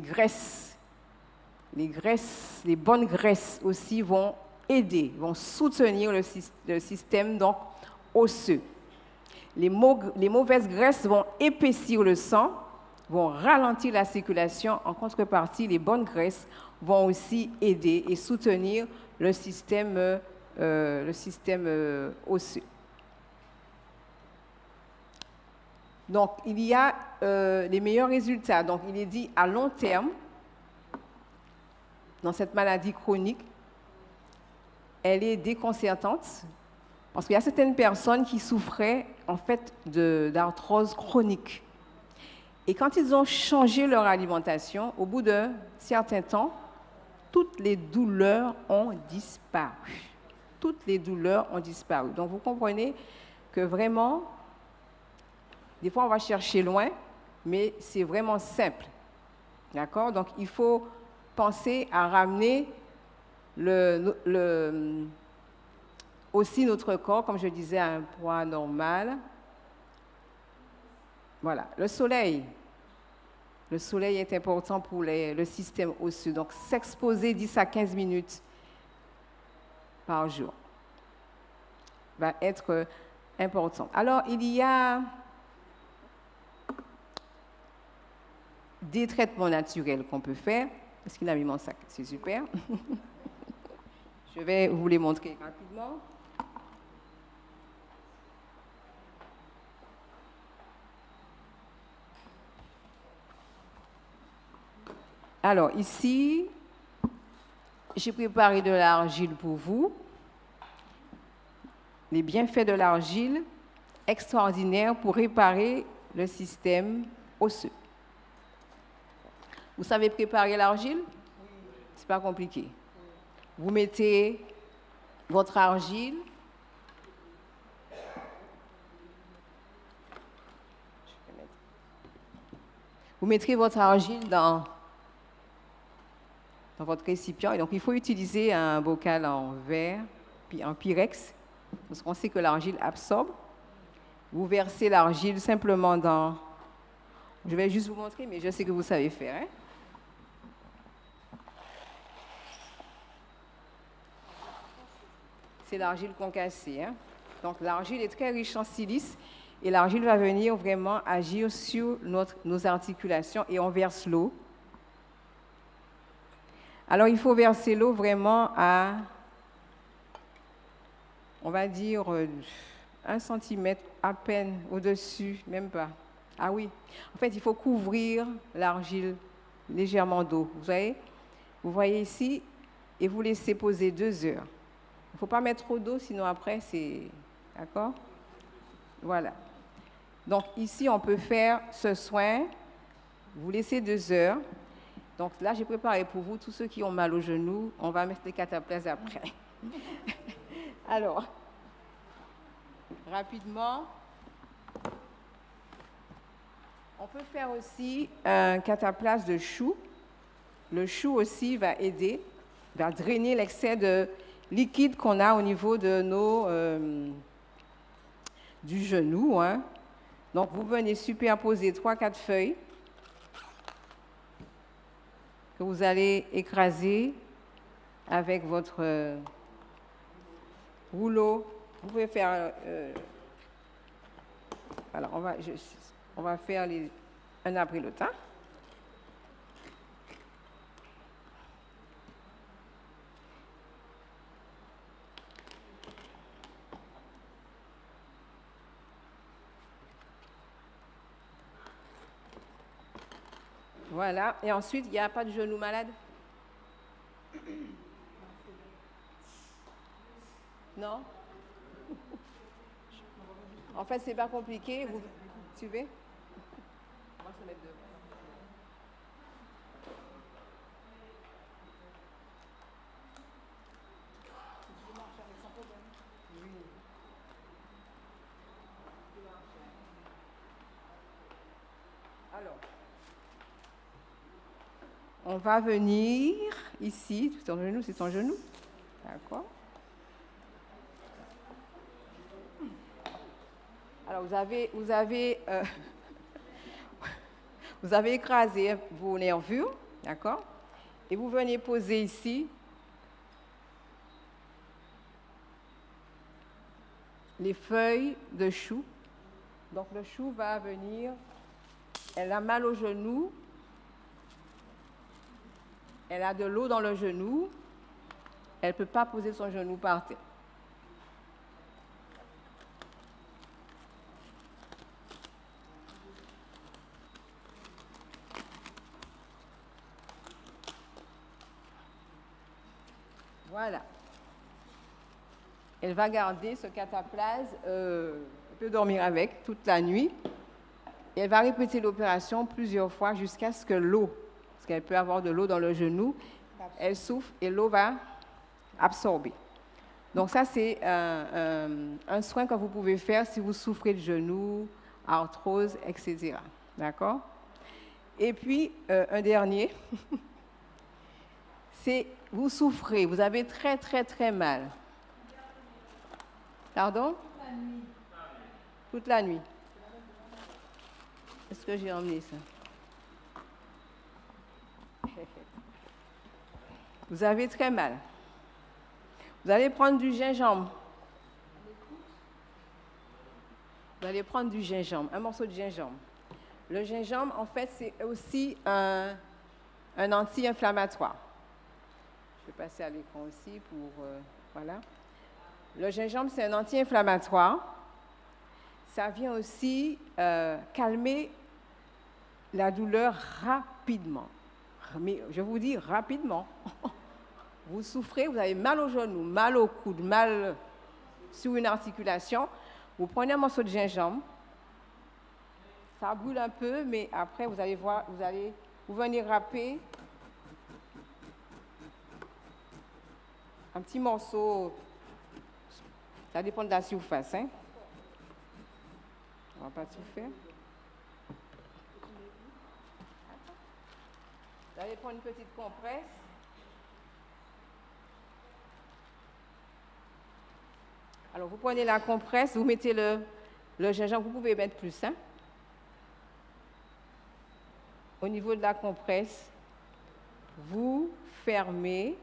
bonnes graisses aussi vont aider, vont soutenir le système donc, osseux. Les mauvaises graisses vont épaissir le sang, vont ralentir la circulation. En contrepartie, les bonnes graisses vont aussi aider et soutenir le système le système osseux. Donc, il y a les meilleurs résultats. Donc, il est dit à long terme, dans cette maladie chronique, elle est déconcertante parce qu'il y a certaines personnes qui souffraient en fait d'arthrose chronique. Et quand ils ont changé leur alimentation, au bout d'un certain temps, toutes les douleurs ont disparu. Toutes les douleurs ont disparu. Donc, vous comprenez que vraiment, des fois, on va chercher loin, mais c'est vraiment simple. D'accord? Donc, il faut penser à ramener aussi notre corps, comme je disais, à un poids normal. Voilà. Le soleil. Le soleil est important pour le système osseux. Donc, s'exposer 10 à 15 minutes par jour va être important. Alors, il y a des traitements naturels qu'on peut faire. Est-ce qu'il a mis mon sac? C'est super. Je vais vous les montrer rapidement. Alors, ici, j'ai préparé de l'argile pour vous. Les bienfaits de l'argile, extraordinaires pour réparer le système osseux. Vous savez préparer l'argile? C'est pas compliqué. Vous mettez votre argile. Vous mettrez votre argile dans votre récipient. Et donc, il faut utiliser un bocal en verre, puis en pyrex, parce qu'on sait que l'argile absorbe. Vous versez l'argile simplement dans... Je vais juste vous montrer, mais je sais que vous savez faire. Hein? C'est l'argile concassée. Hein? Donc, l'argile est très riche en silice et l'argile va venir vraiment agir sur nos articulations et on verse l'eau. Alors, il faut verser l'eau vraiment à, on va dire, 1 centimètre à peine au-dessus, même pas. Ah oui, en fait, il faut couvrir l'argile légèrement d'eau. Vous voyez ici, et vous laissez poser 2 heures. Il ne faut pas mettre trop d'eau, sinon après, c'est... D'accord? Voilà. Donc, ici, on peut faire ce soin. Vous laissez 2 heures. Donc là, j'ai préparé pour vous, tous ceux qui ont mal au genou, on va mettre les cataplasmes après. Alors, rapidement, on peut faire aussi un cataplasme de chou. Le chou aussi va aider, va drainer l'excès de liquide qu'on a au niveau de du genou. Hein. Donc, vous venez superposer 3-4 feuilles que vous allez écraser avec votre rouleau. Vous pouvez faire... alors, on va faire un après l'autre. Hein? Voilà. Et ensuite, il n'y a pas de genou malade? Non? En fait, c'est pas compliqué. Vous suivez? On va se mettre devant. Alors, on va venir ici. C'est ton genou, c'est ton genou. D'accord. Alors, vous avez écrasé vos nervures, d'accord? Et vous venez poser ici les feuilles de chou. Donc, le chou va venir, elle a mal au genou, elle a de l'eau dans le genou, elle ne peut pas poser son genou par terre. Voilà. Elle va garder ce cataplasme, elle peut dormir avec toute la nuit. Et elle va répéter l'opération plusieurs fois jusqu'à ce que l'eau, parce qu'elle peut avoir de l'eau dans le genou, elle souffle et l'eau va absorber. Donc ça, c'est un soin que vous pouvez faire si vous souffrez de genou, arthrose, etc. D'accord? Et puis, un dernier, c'est vous souffrez, vous avez très, très, très mal. Pardon? Toute la nuit. Est-ce que j'ai emmené ça? Vous avez très mal. Vous allez prendre du gingembre. Vous allez prendre du gingembre, un morceau de gingembre. Le gingembre, en fait, c'est aussi un anti-inflammatoire. Je vais passer à l'écran aussi pour... voilà. Le gingembre, c'est un anti-inflammatoire. Ça vient aussi calmer la douleur rapidement. Mais je vous dis rapidement. Vous souffrez, vous avez mal au genou, mal au coude, mal sur une articulation. Vous prenez un morceau de gingembre. Ça brûle un peu, mais après, vous allez voir, vous venez râper un petit morceau. Ça dépend de la surface, hein. On ne va pas tout faire. Vous allez prendre une petite compresse. Alors, vous prenez la compresse, vous mettez le gingembre, vous pouvez mettre plus, hein. Au niveau de la compresse, vous fermez.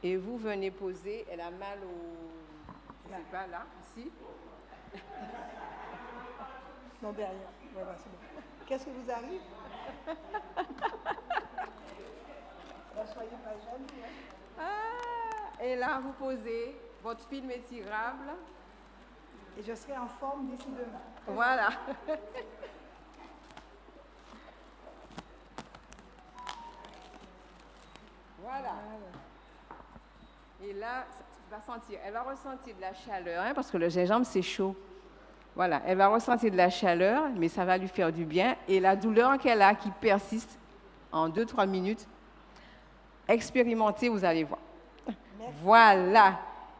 Et vous venez poser, elle a mal au... Je ne sais pas, là, ici. Non, derrière. Voilà, c'est bon. Qu'est-ce qui vous arrive? Ne soyez pas jeune. Ah, et là, vous posez votre film étirable. Et je serai en forme d'ici demain. Voilà. Voilà. Et là, elle va ressentir de la chaleur, hein, parce que le gingembre, c'est chaud. Voilà, elle va ressentir de la chaleur, mais ça va lui faire du bien. Et la douleur qu'elle a, qui persiste en 2-3 minutes, expérimentez, vous allez voir. Merci. Voilà.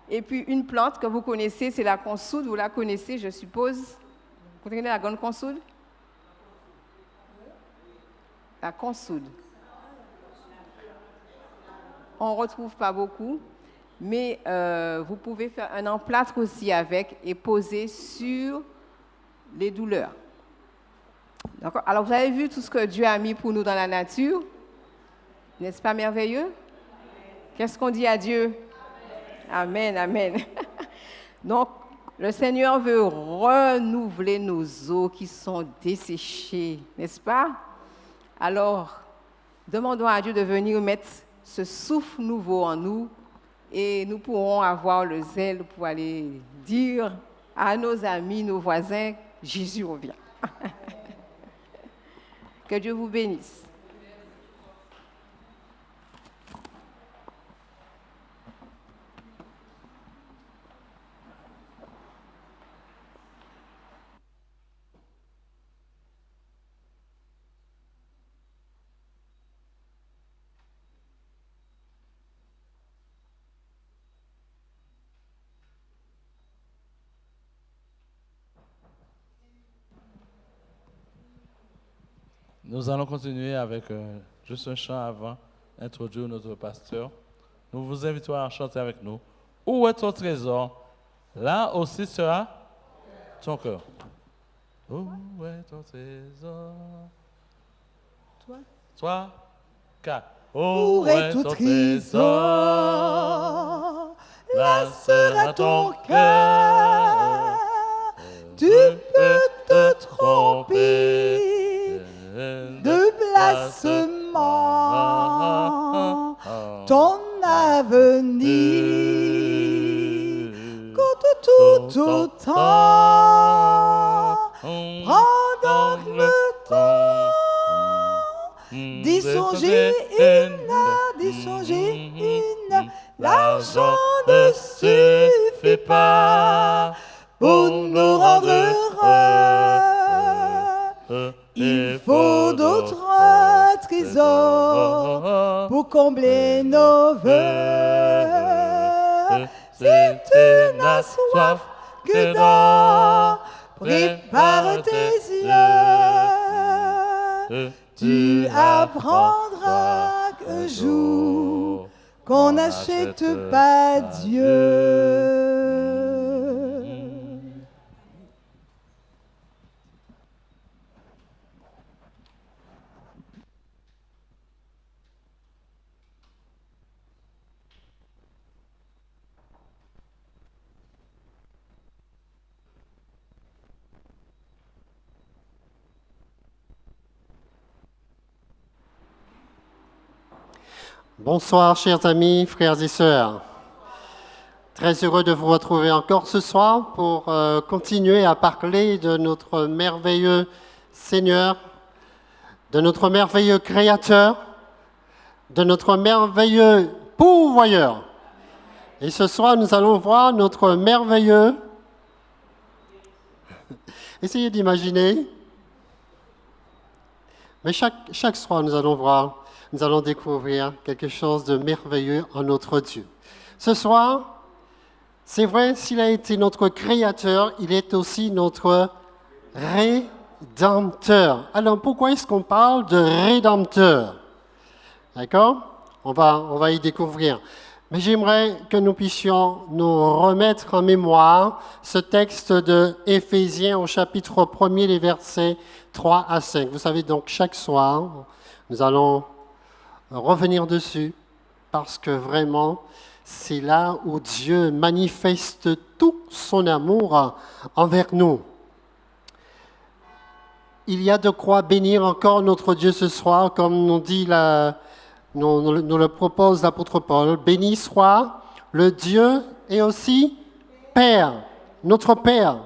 Et puis, une plante que vous connaissez, c'est la consoude. Vous la connaissez, je suppose. Vous connaissez la grande consoude? La consoude. On ne retrouve pas beaucoup. Mais vous pouvez faire un emplâtre aussi avec et poser sur les douleurs. D'accord? Alors, vous avez vu tout ce que Dieu a mis pour nous dans la nature? N'est-ce pas merveilleux? Qu'est-ce qu'on dit à Dieu? Amen, amen. Donc, le Seigneur veut renouveler nos os qui sont desséchés, n'est-ce pas? Alors, demandons à Dieu de venir mettre ce souffle nouveau en nous. Et nous pourrons avoir le zèle pour aller dire à nos amis, nos voisins, Jésus revient. Que Dieu vous bénisse. Nous allons continuer avec juste un chant avant, introduire notre pasteur. Nous vous invitons à chanter avec nous. Où est ton trésor? Là aussi sera ton cœur. Où est ton trésor? Toi? 3, 4. Où est ton trésor? Là sera ton cœur. Tu peux te tromper de placement, ton avenir coûte tout autant. Prends donc le temps, dis songer une, l'argent ne suffit pas pour nous rendre heureux. Il faut d'autres trésors pour combler nos vœux. Si tu n'as soif que d'or, prépare tes yeux. Tu apprendras qu'un jour qu'on n'achète pas Dieu. Bonsoir, chers amis, frères et sœurs. Très heureux de vous retrouver encore ce soir pour continuer à parler de notre merveilleux Seigneur, de notre merveilleux Créateur, de notre merveilleux pourvoyeur. Et ce soir, nous allons voir notre merveilleux... Essayez d'imaginer. Mais chaque soir, nous allons découvrir quelque chose de merveilleux en notre Dieu. Ce soir, c'est vrai, s'il a été notre Créateur, il est aussi notre Rédempteur. Alors, pourquoi est-ce qu'on parle de Rédempteur? D'accord? On va y découvrir. Mais j'aimerais que nous puissions nous remettre en mémoire ce texte de Éphésiens au chapitre 1er, les versets 3 à 5. Vous savez, donc, chaque soir, nous allons revenir dessus, parce que vraiment, c'est là où Dieu manifeste tout son amour envers nous. Il y a de quoi bénir encore notre Dieu ce soir, comme nous le propose l'apôtre Paul. Béni soit le Dieu et aussi Père, notre Père,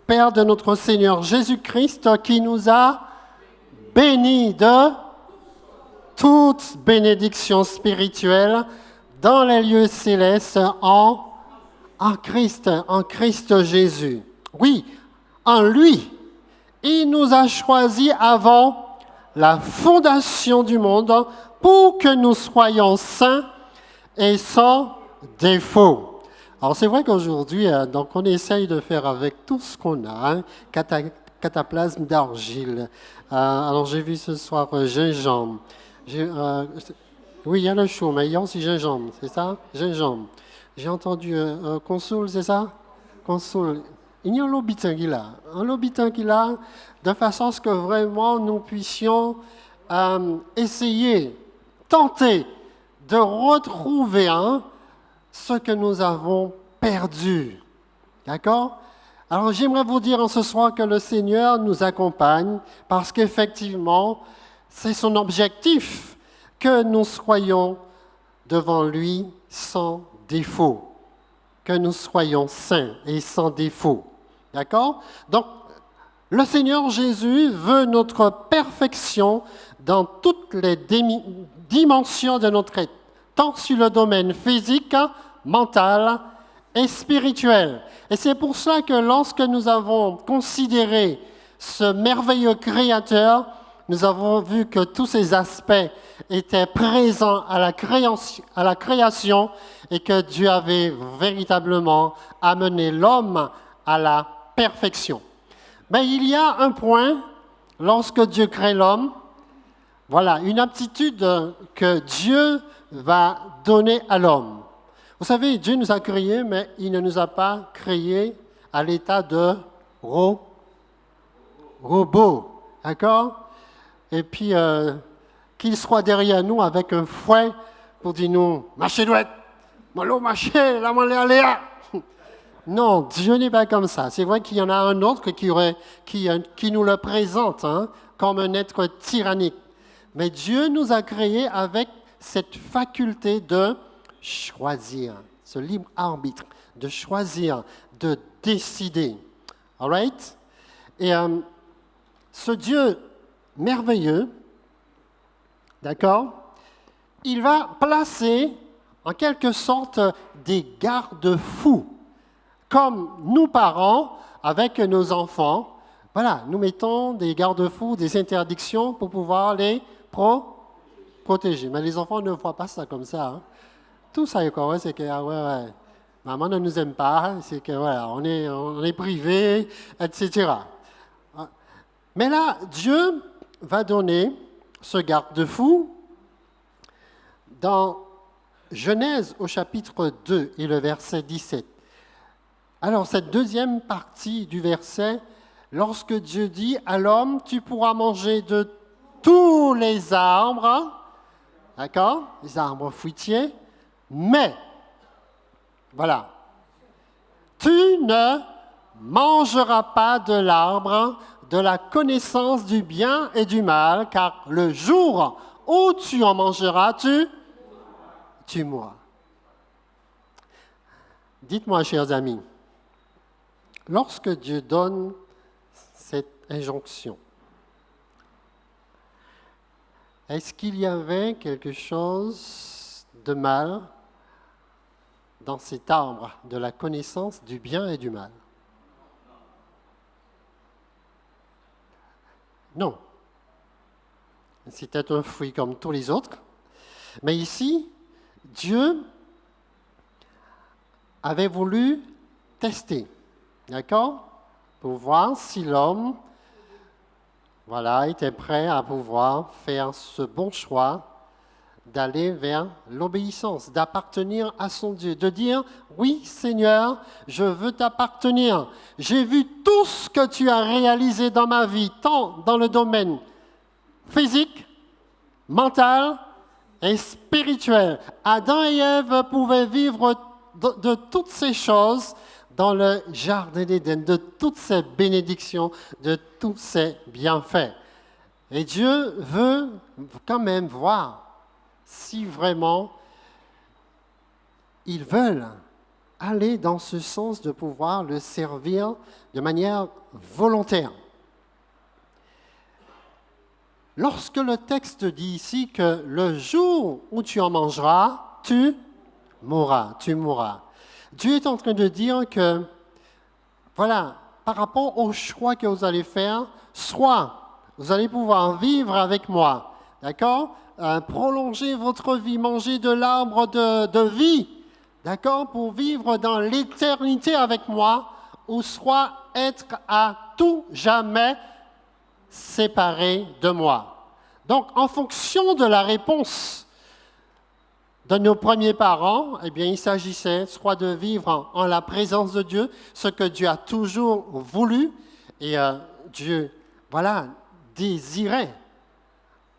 Père de notre Seigneur Jésus-Christ, qui nous a bénis de toute bénédiction spirituelle dans les lieux célestes en Christ Jésus. Oui, en lui, il nous a choisis avant la fondation du monde pour que nous soyons saints et sans défaut. Alors c'est vrai qu'aujourd'hui, donc on essaye de faire avec tout ce qu'on a, cataplasme d'argile. Alors j'ai vu ce soir gingembre. Oui, il y a le chou, mais il y a aussi gingembre, c'est ça? Gingembre. J'ai entendu consoule, c'est ça? Consoule. Il y a un lobitin qui là, de façon à ce que vraiment nous puissions essayer, tenter de retrouver ce que nous avons perdu. D'accord? Alors j'aimerais vous dire en ce soir que le Seigneur nous accompagne parce qu'effectivement, c'est son objectif que nous soyons devant lui sans défaut, que nous soyons saints et sans défaut. D'accord? Donc, le Seigneur Jésus veut notre perfection dans toutes les dimensions de notre être, tant sur le domaine physique, mental et spirituel. Et c'est pour ça que lorsque nous avons considéré ce merveilleux Créateur, nous avons vu que tous ces aspects étaient présents à la création et que Dieu avait véritablement amené l'homme à la perfection. Mais il y a un point, lorsque Dieu crée l'homme, voilà, une aptitude que Dieu va donner à l'homme. Vous savez, Dieu nous a créés, mais il ne nous a pas créés à l'état de robot, d'accord? Et puis, qu'il soit derrière nous avec un fouet pour dire nous, marchez douette, mollo marchez, la mollet aléa. Non, Dieu n'est pas comme ça. C'est vrai qu'il y en a un autre qui nous le présente comme un être tyrannique. Mais Dieu nous a créés avec cette faculté de choisir, ce libre arbitre, de choisir, de décider. All right? Et ce Dieu merveilleux D'accord? Il va placer en quelque sorte des garde-fous. Comme nous parents, avec nos enfants, voilà, nous mettons des garde-fous, des interdictions pour pouvoir les protéger. Mais les enfants ne voient pas ça comme ça. Hein. Tout ça, c'est que, ah ouais, maman ne nous aime pas, c'est que, voilà, on est privé, etc. Mais là, Dieu va donner ce garde-fou dans Genèse au chapitre 2 et le verset 17. Alors, cette deuxième partie du verset, lorsque Dieu dit à l'homme, tu pourras manger de tous les arbres, d'accord, les arbres fruitiers, mais, voilà, tu ne mangeras pas de l'arbre de la connaissance du bien et du mal, car le jour où tu en mangeras, tu mourras. Dites-moi, chers amis, lorsque Dieu donne cette injonction, est-ce qu'il y avait quelque chose de mal dans cet arbre de la connaissance du bien et du mal? Non. C'était un fruit comme tous les autres. Mais ici, Dieu avait voulu tester, d'accord? Pour voir si l'homme, voilà, était prêt à pouvoir faire ce bon choix d'aller vers l'obéissance, d'appartenir à son Dieu, de dire, oui Seigneur, je veux t'appartenir. J'ai vu tout ce que tu as réalisé dans ma vie, tant dans le domaine physique, mental et spirituel. Adam et Ève pouvaient vivre de toutes ces choses dans le jardin d'Éden, de toutes ces bénédictions, de tous ces bienfaits. Et Dieu veut quand même voir si vraiment ils veulent aller dans ce sens de pouvoir le servir de manière volontaire. Lorsque le texte dit ici que le jour où tu en mangeras, tu mourras. Dieu est en train de dire que, voilà, par rapport au choix que vous allez faire, soit vous allez pouvoir vivre avec moi, d'accord? Prolonger votre vie, manger de l'arbre de vie, d'accord, pour vivre dans l'éternité avec moi, ou soit être à tout jamais séparé de moi. Donc, en fonction de la réponse de nos premiers parents, eh bien, il s'agissait soit de vivre en la présence de Dieu, ce que Dieu a toujours voulu, et Dieu, voilà, désirait,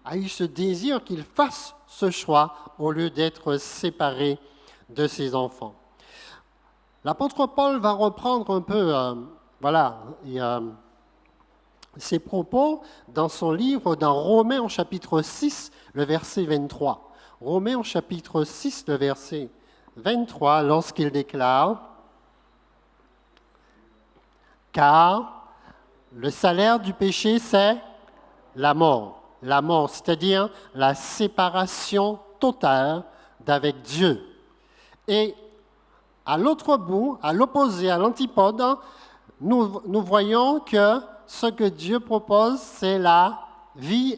a eu ce désir qu'il fasse ce choix au lieu d'être séparé de ses enfants. L'apôtre Paul va reprendre un peu, ses propos dans son livre, dans Romains au chapitre 6, le verset 23. Romains au chapitre 6, le verset 23, lorsqu'il déclare « Car le salaire du péché, c'est la mort. » La mort, c'est-à-dire la séparation totale d'avec Dieu. Et à l'autre bout, à l'opposé, à l'antipode, nous voyons que ce que Dieu propose, c'est la vie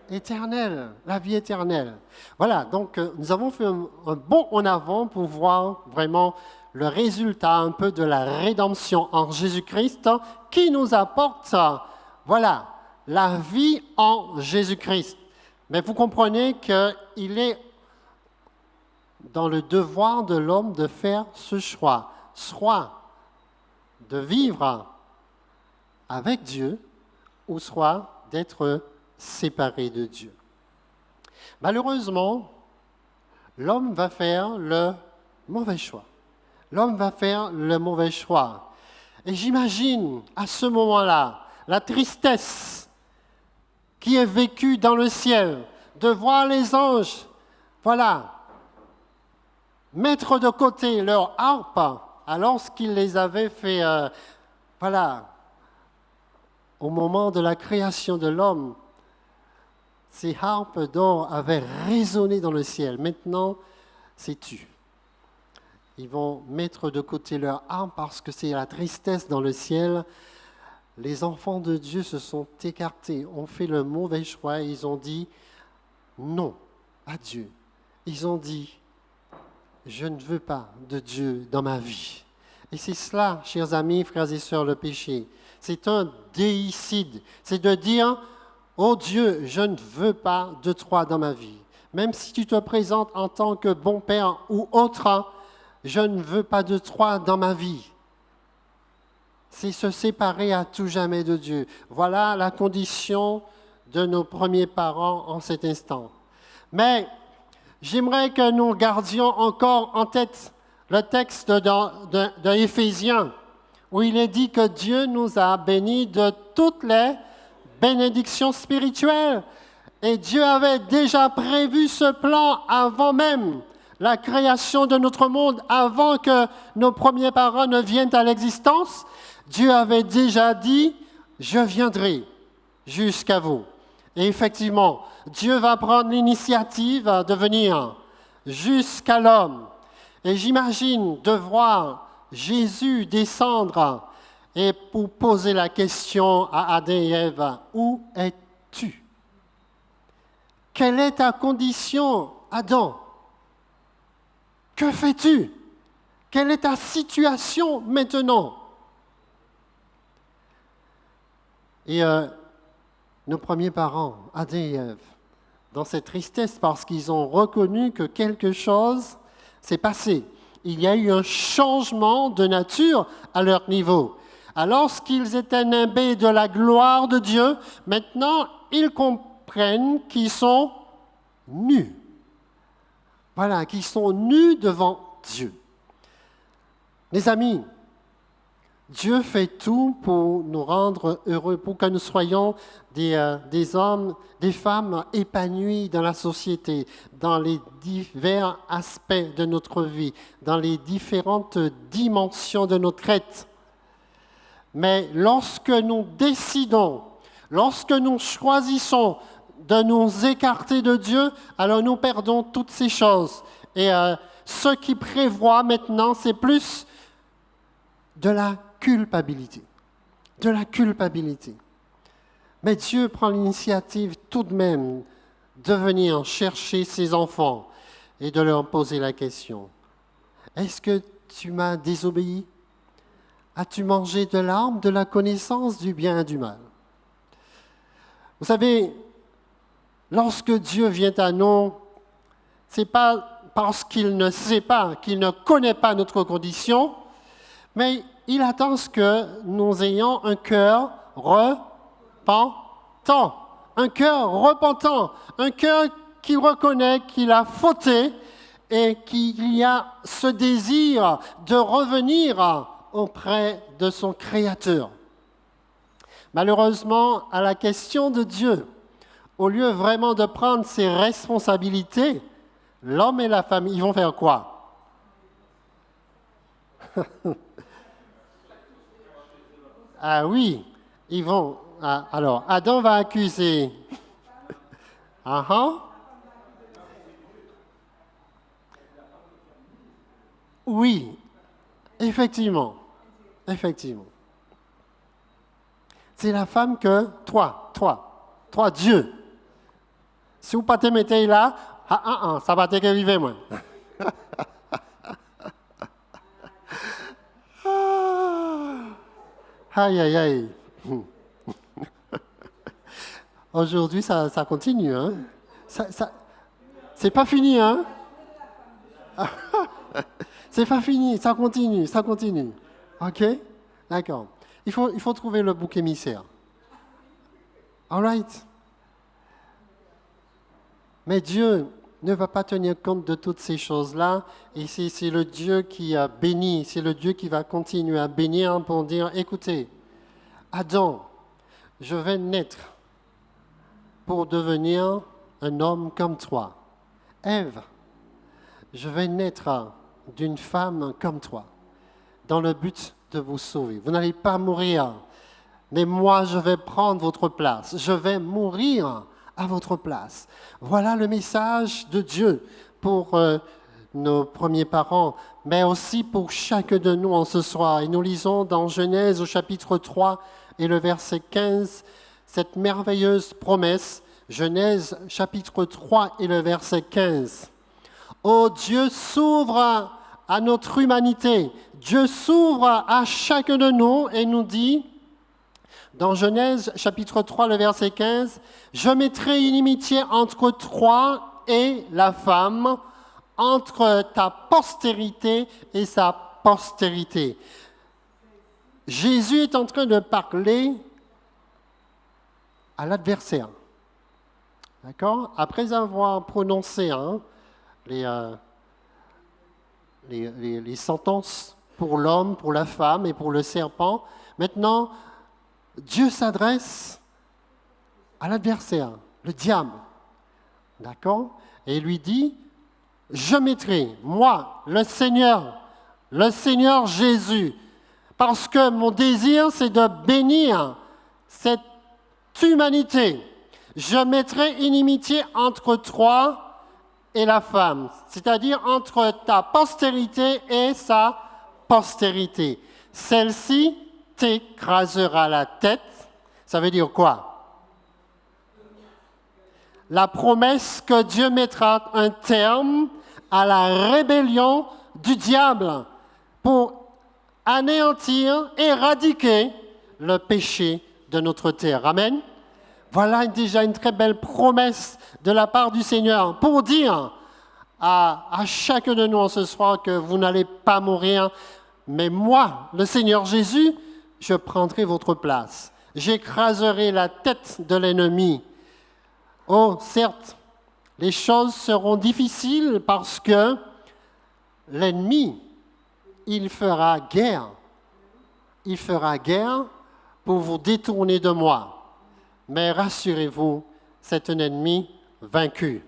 éternelle. La vie éternelle. Voilà, donc nous avons fait un bond en avant pour voir vraiment le résultat un peu de la rédemption en Jésus-Christ qui nous apporte, voilà, la vie en Jésus-Christ. Mais vous comprenez qu'il est dans le devoir de l'homme de faire ce choix, soit de vivre avec Dieu, ou soit d'être séparé de Dieu. Malheureusement, l'homme va faire le mauvais choix. L'homme va faire le mauvais choix. Et j'imagine à ce moment-là la tristesse qui est vécue dans le ciel, de voir les anges, voilà, mettre de côté leur harpe alors qu'ils les avaient fait, au moment de la création de l'homme. ces harpes d'or avaient résonné dans le ciel. Maintenant, c'est tu. Ils vont mettre de côté leur harpe parce que c'est la tristesse dans le ciel. Les enfants de Dieu se sont écartés, ont fait le mauvais choix. Ils ont dit non à Dieu. Ils ont dit, je ne veux pas de Dieu dans ma vie. Et c'est cela, chers amis, frères et sœurs, le péché. C'est un déicide. C'est de dire, oh Dieu, je ne veux pas de toi dans ma vie. Même si tu te présentes en tant que bon père ou autre, je ne veux pas de toi dans ma vie. C'est se séparer à tout jamais de Dieu. Voilà la condition de nos premiers parents en cet instant. Mais j'aimerais que nous gardions encore en tête le texte de Éphésiens, où il est dit que Dieu nous a bénis de toutes les bénédictions spirituelles. Et Dieu avait déjà prévu ce plan avant même la création de notre monde, avant que nos premiers parents ne viennent à l'existence. Dieu avait déjà dit, je viendrai jusqu'à vous. Et effectivement, Dieu va prendre l'initiative de venir jusqu'à l'homme. Et j'imagine de voir Jésus descendre et pour poser la question à Adam et Ève, où es-tu? Quelle est ta condition, Adam? Que fais-tu? Quelle est ta situation maintenant? Et nos premiers parents, Adam et Ève, dans cette tristesse parce qu'ils ont reconnu que quelque chose s'est passé. Il y a eu un changement de nature à leur niveau. Alors qu'ils étaient nimbés de la gloire de Dieu, maintenant ils comprennent qu'ils sont nus. Voilà, qu'ils sont nus devant Dieu. Les amis, Dieu fait tout pour nous rendre heureux, pour que nous soyons des hommes, des femmes épanouis dans la société, dans les divers aspects de notre vie, dans les différentes dimensions de notre être. Mais lorsque nous décidons, lorsque nous choisissons de nous écarter de Dieu, alors nous perdons toutes ces choses. Et ce qui prévoit maintenant, c'est plus de la culpabilité. De la culpabilité. Mais Dieu prend l'initiative tout de même de venir chercher ses enfants et de leur poser la question. Est-ce que tu m'as désobéi? As-tu mangé de l'arbre de la connaissance du bien et du mal? Vous savez, lorsque Dieu vient à nous, ce n'est pas parce qu'il ne sait pas, qu'il ne connaît pas notre condition, mais il attend que nous ayons un cœur repentant, un cœur qui reconnaît qu'il a fauté et qu'il y a ce désir de revenir auprès de son Créateur. Malheureusement, à la question de Dieu, au lieu vraiment de prendre ses responsabilités, l'homme et la femme, ils vont faire quoi? Ah oui, ils vont... alors, Adam va accuser... Oui, effectivement. C'est la femme que... Toi, Dieu. Si vous ne pas te mettez là, ça va te arriver, moi. Aïe. Aujourd'hui, ça continue. Hein? C'est pas fini. Hein? C'est pas fini, ça continue. OK? D'accord. Il faut trouver le bouc émissaire. All right? Mais Dieu ne va pas tenir compte de toutes ces choses-là. Et c'est le Dieu qui a béni, c'est le Dieu qui va continuer à bénir pour dire, écoutez, Adam, je vais naître pour devenir un homme comme toi. Ève, je vais naître d'une femme comme toi, dans le but de vous sauver. Vous n'allez pas mourir, mais moi, je vais prendre votre place. Je vais mourir à votre place. Voilà le message de Dieu pour nos premiers parents, mais aussi pour chacun de nous en ce soir. Et nous lisons dans Genèse au chapitre 3 et le verset 15, cette merveilleuse promesse, Genèse chapitre 3 et le verset 15. Oh, Dieu s'ouvre à notre humanité, Dieu s'ouvre à chacun de nous et nous dit, dans Genèse chapitre 3, le verset 15, « Je mettrai une inimitié entre toi et la femme, entre ta postérité et sa postérité. » Jésus est en train de parler à l'adversaire. D'accord? Après avoir prononcé les sentences pour l'homme, pour la femme et pour le serpent, maintenant, Dieu s'adresse à l'adversaire, le diable. D'accord? Et il lui dit, je mettrai, moi, le Seigneur Jésus, parce que mon désir, c'est de bénir cette humanité. Je mettrai une inimitié entre toi et la femme, c'est-à-dire entre ta postérité et sa postérité. Celle-ci t'écrasera la tête. Ça veut dire quoi? La promesse que Dieu mettra un terme à la rébellion du diable pour anéantir, éradiquer le péché de notre terre. Amen. Voilà déjà une très belle promesse de la part du Seigneur pour dire à chacun de nous ce soir que vous n'allez pas mourir, mais moi, le Seigneur Jésus, je prendrai votre place. J'écraserai la tête de l'ennemi. Oh, certes, les choses seront difficiles parce que l'ennemi, il fera guerre. Il fera guerre pour vous détourner de moi. Mais rassurez-vous, c'est un ennemi vaincu.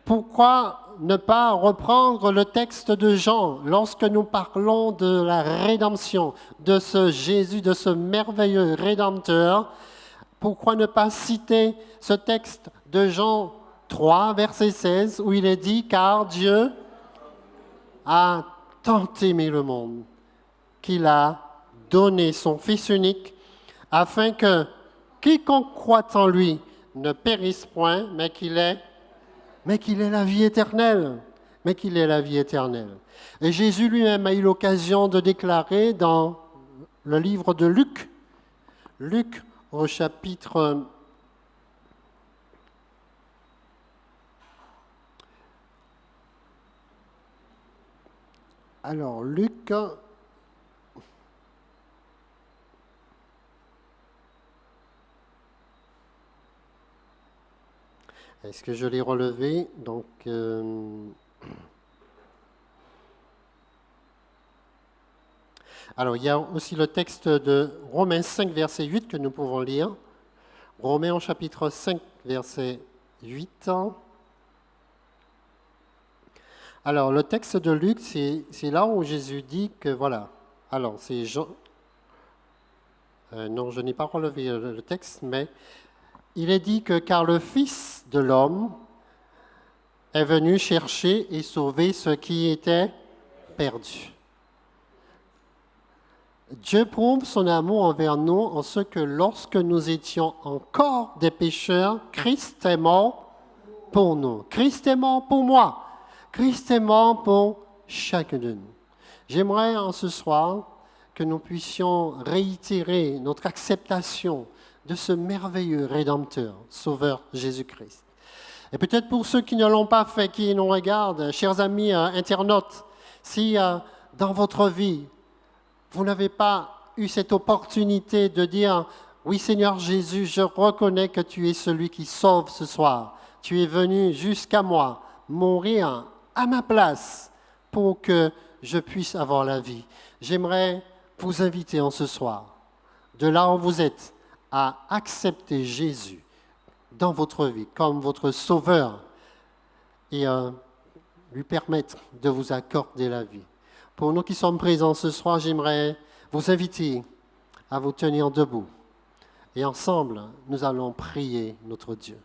Pourquoi ne pas reprendre le texte de Jean lorsque nous parlons de la rédemption, de ce Jésus, de ce merveilleux Rédempteur? Pourquoi ne pas citer ce texte de Jean 3, verset 16, où il est dit « Car Dieu a tant aimé le monde qu'il a donné son Fils unique, afin que quiconque croit en lui ne périsse point, mais qu'il ait la vie éternelle. » Mais qu'il ait la vie éternelle. Et Jésus lui-même a eu l'occasion de déclarer dans le livre de Luc, Luc au chapitre 'Luc, est-ce que je l'ai relevé? Donc, alors, il y a aussi le texte de Romains 5, verset 8 que nous pouvons lire. Romains au chapitre 5, verset 8. Alors, le texte de Luc, c'est là où Jésus dit que, voilà, alors, c'est Jean... non, je n'ai pas relevé le texte, mais il est dit que car le Fils de l'homme est venu chercher et sauver ce qui était perdu. Dieu prouve son amour envers nous en ce que lorsque nous étions encore des pécheurs, Christ est mort pour nous. Christ est mort pour moi. Christ est mort pour chacun de nous. J'aimerais en ce soir que nous puissions réitérer notre acceptation de ce merveilleux Rédempteur, Sauveur Jésus-Christ. Et peut-être pour ceux qui ne l'ont pas fait, qui nous regardent, chers amis internautes, si dans votre vie, vous n'avez pas eu cette opportunité de dire « Oui Seigneur Jésus, je reconnais que tu es celui qui sauve ce soir. Tu es venu jusqu'à moi, mourir à ma place pour que je puisse avoir la vie. » J'aimerais vous inviter en ce soir, de là où vous êtes, à accepter Jésus dans votre vie comme votre sauveur et lui permettre de vous accorder la vie. Pour nous qui sommes présents ce soir, j'aimerais vous inviter à vous tenir debout. Et ensemble, nous allons prier notre Dieu.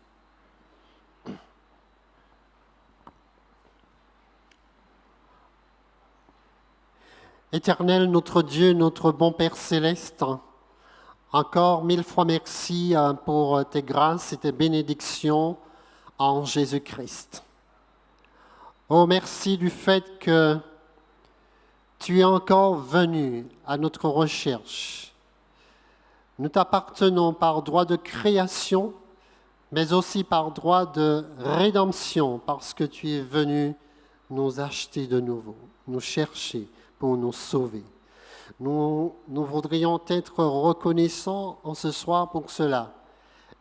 Éternel, notre Dieu, notre bon Père céleste, encore 1000 fois merci pour tes grâces et tes bénédictions en Jésus-Christ. Oh, merci du fait que tu es encore venu à notre recherche. Nous t'appartenons par droit de création, mais aussi par droit de rédemption, parce que tu es venu nous acheter de nouveau, nous chercher pour nous sauver. Nous voudrions être reconnaissants en ce soir pour cela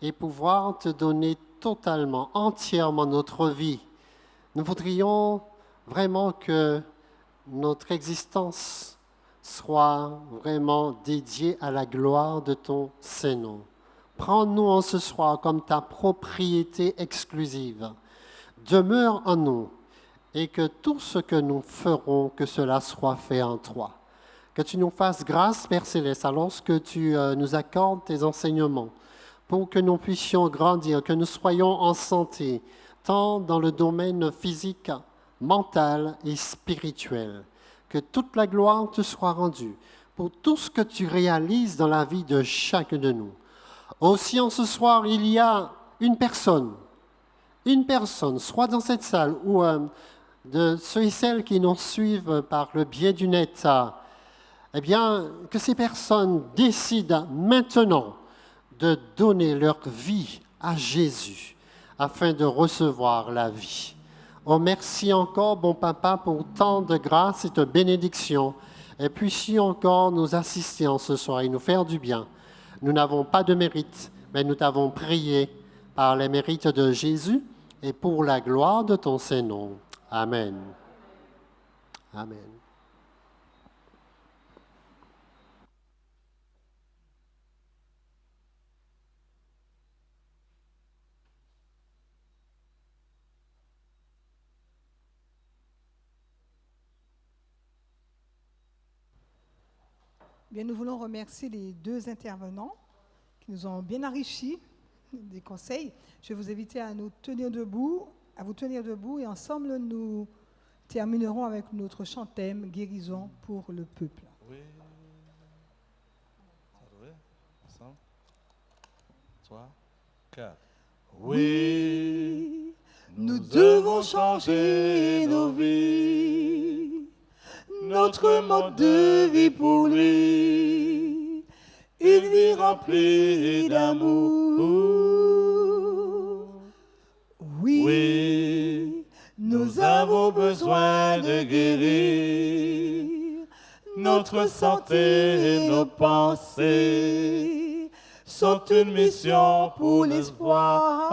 et pouvoir te donner totalement, entièrement notre vie. Nous voudrions vraiment que notre existence soit vraiment dédiée à la gloire de ton Saint-Nom. Prends-nous en ce soir comme ta propriété exclusive. Demeure en nous et que tout ce que nous ferons, que cela soit fait en toi. Que tu nous fasses grâce, Père Céleste, alors que tu nous accordes tes enseignements pour que nous puissions grandir, que nous soyons en santé, tant dans le domaine physique, mental et spirituel. Que toute la gloire te soit rendue pour tout ce que tu réalises dans la vie de chacun de nous. Aussi, en ce soir, il y a une personne, soit dans cette salle ou de ceux et celles qui nous suivent par le biais du net, eh bien, que ces personnes décident maintenant de donner leur vie à Jésus afin de recevoir la vie. Oh, merci encore, bon Papa, pour tant de grâce et de bénédiction. Et puisses-tu encore nous assister en ce soir et nous faire du bien. Nous n'avons pas de mérite, mais nous t'avons prié par les mérites de Jésus et pour la gloire de ton Saint-Nom. Amen. Amen. Bien, nous voulons remercier les deux intervenants qui nous ont bien enrichis des conseils. Je vais vous inviter à vous tenir debout et ensemble nous terminerons avec notre chant-thème « Guérison pour le peuple ». Oui. Ensemble. 3, 4. Oui, nous devons changer nos vies. Notre mode de vie pour lui, une vie remplie d'amour. Oui, nous avons besoin de guérir. Notre santé et nos pensées sont une mission pour l'espoir.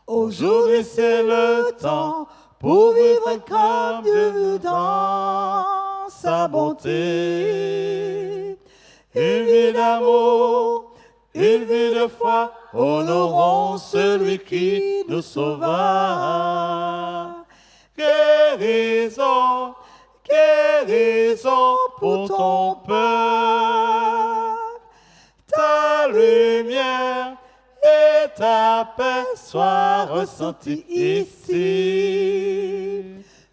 Aujourd'hui c'est le temps pour vivre comme Dieu veut dans sa bonté. Une vie d'amour, une vie de foi, honorons celui qui nous sauva. Guérison, guérison pour ton peuple. Ta lumière et ta paix soient ressenties ici.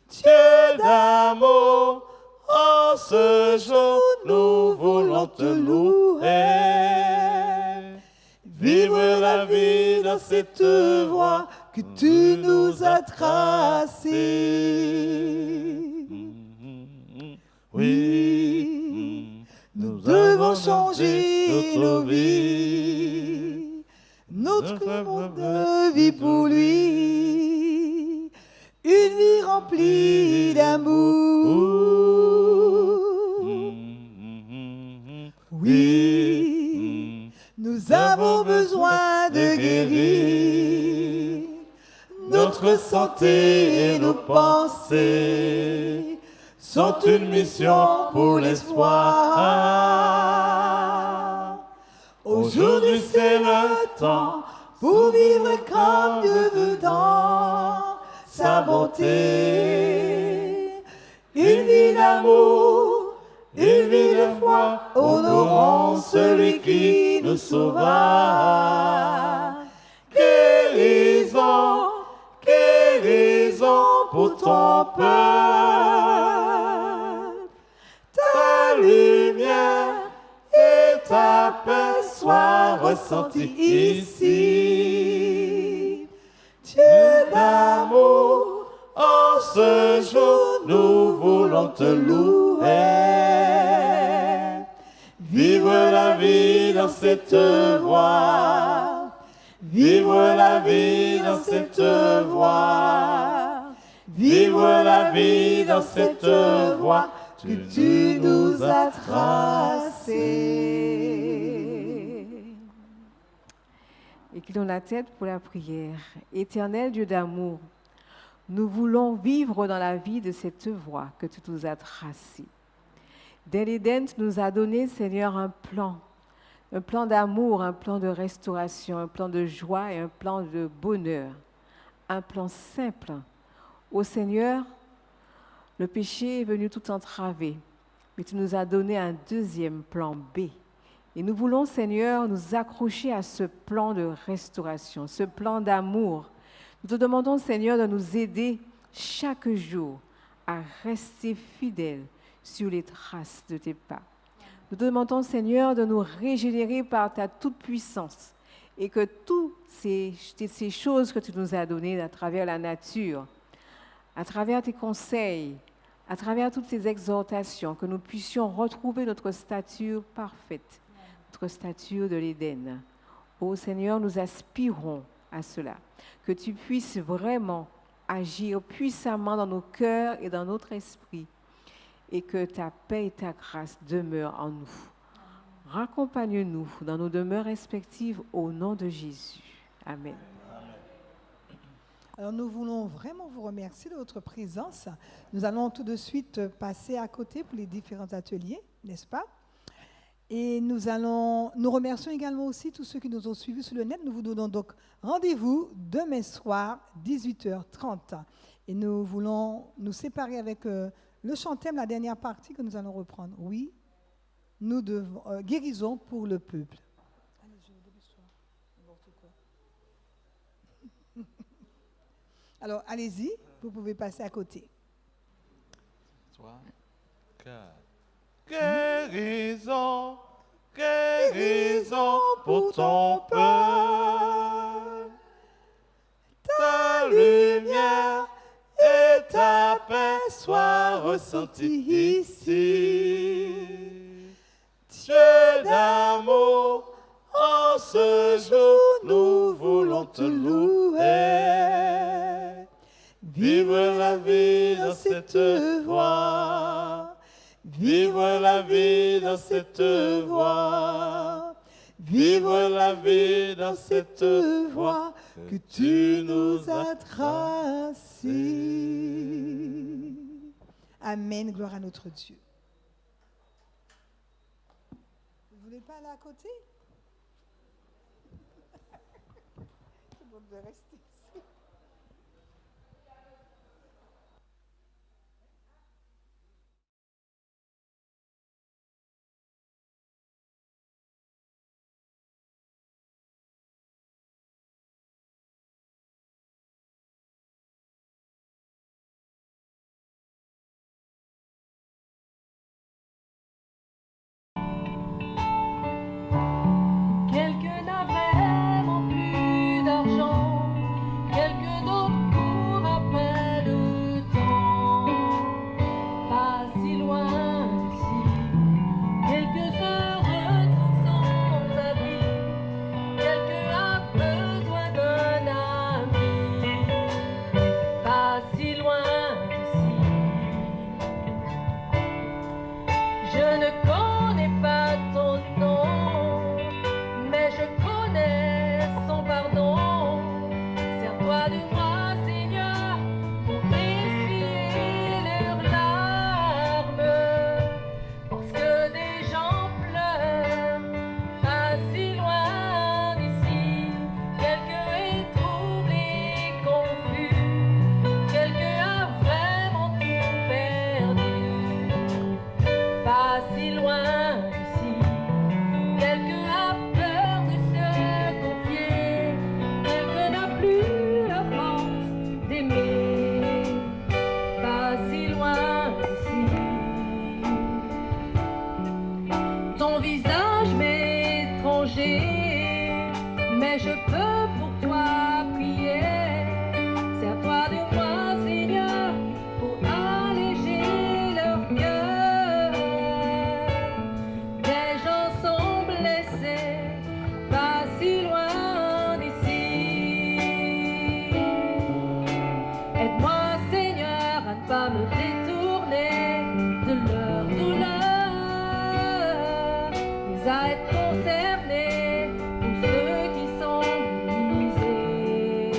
Dieu d'amour, en ce jour, nous voulons te louer. Vivre la vie dans cette voie que tu nous as tracée. Oui, nous devons changer nos vies. Notre monde de vie pour lui, une vie remplie d'amour. Oui, nous avons besoin de guérir. Notre santé et nos pensées sont une mission pour l'espoir. Aujourd'hui c'est le temps pour vivre comme Dieu veut dans sa bonté. Une vie d'amour, une vie de foi, honorons celui qui nous sauva. Guérison, guérison pour ton peuple. ressenti ici. Dieu d'amour, en ce jour, nous voulons te louer. Vivre la vie dans cette voie. Vivre la vie dans cette voie. Vivre la vie dans cette voie que tu nous as tracée. Inclinons la tête pour la prière. Éternel Dieu d'amour, nous voulons vivre dans la vie de cette voie que tu nous as tracée. Dès l'Éden, tu nous as donné, Seigneur, un plan d'amour, un plan de restauration, un plan de joie et un plan de bonheur, un plan simple. Ô Seigneur, le péché est venu tout entraver, mais tu nous as donné un deuxième plan B. Et nous voulons, Seigneur, nous accrocher à ce plan de restauration, ce plan d'amour. Nous te demandons, Seigneur, de nous aider chaque jour à rester fidèles sur les traces de tes pas. Nous te demandons, Seigneur, de nous régénérer par ta toute-puissance et que toutes ces choses que tu nous as données à travers la nature, à travers tes conseils, à travers toutes ces exhortations, que nous puissions retrouver notre stature parfaite, notre stature de l'Éden. Ô Seigneur, nous aspirons à cela, que tu puisses vraiment agir puissamment dans nos cœurs et dans notre esprit, et que ta paix et ta grâce demeurent en nous. Raccompagne-nous dans nos demeures respectives au nom de Jésus. Amen. Alors nous voulons vraiment vous remercier de votre présence. Nous allons tout de suite passer à côté pour les différents ateliers, n'est-ce pas? Et nous remercions également aussi tous ceux qui nous ont suivis sur le net. Nous vous donnons donc rendez-vous demain soir, 18h30. Et nous voulons nous séparer avec le chantème, la dernière partie que nous allons reprendre. Oui, nous devons guérison pour le peuple. Alors, allez-y, vous pouvez passer à côté. 3, 4. Guérison, guérison pour ton peuple. Ta lumière et ta paix soient ressenties ici. Dieu d'amour, en ce jour, nous voulons te louer. Vivre la vie dans cette voie. Vivre la vie dans cette voie. Vivre la vie dans cette voie que tu nous as tracée. Amen, gloire à notre Dieu. Vous ne voulez pas aller à côté? C'est bon de rester. Ton visage m'étranger à être concernés, tous ceux qui sont brisés.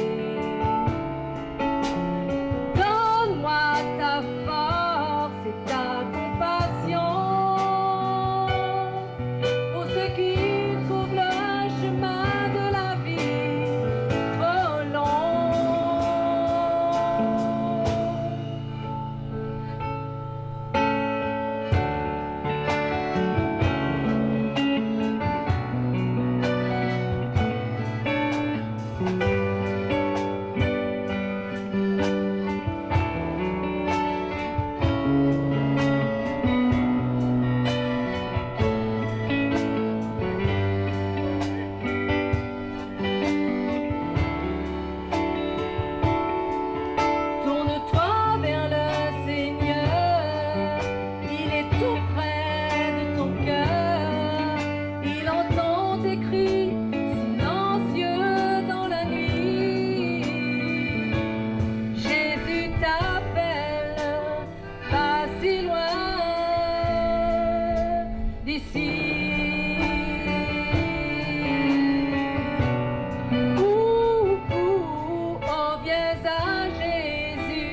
Donne-moi ta force et ta compassion pour ceux qui trouvent le chemin de la vie trop long. Tourne-toi vers le Seigneur, il est tout près de ton cœur, il entend tes cris silencieux dans la nuit. Jésus t'appelle, pas si loin d'ici. Oh, viens à Jésus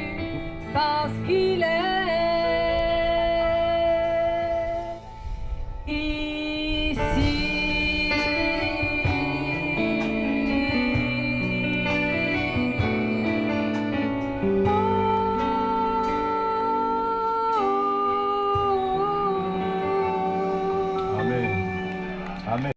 parce qu'il est Amen. Amen.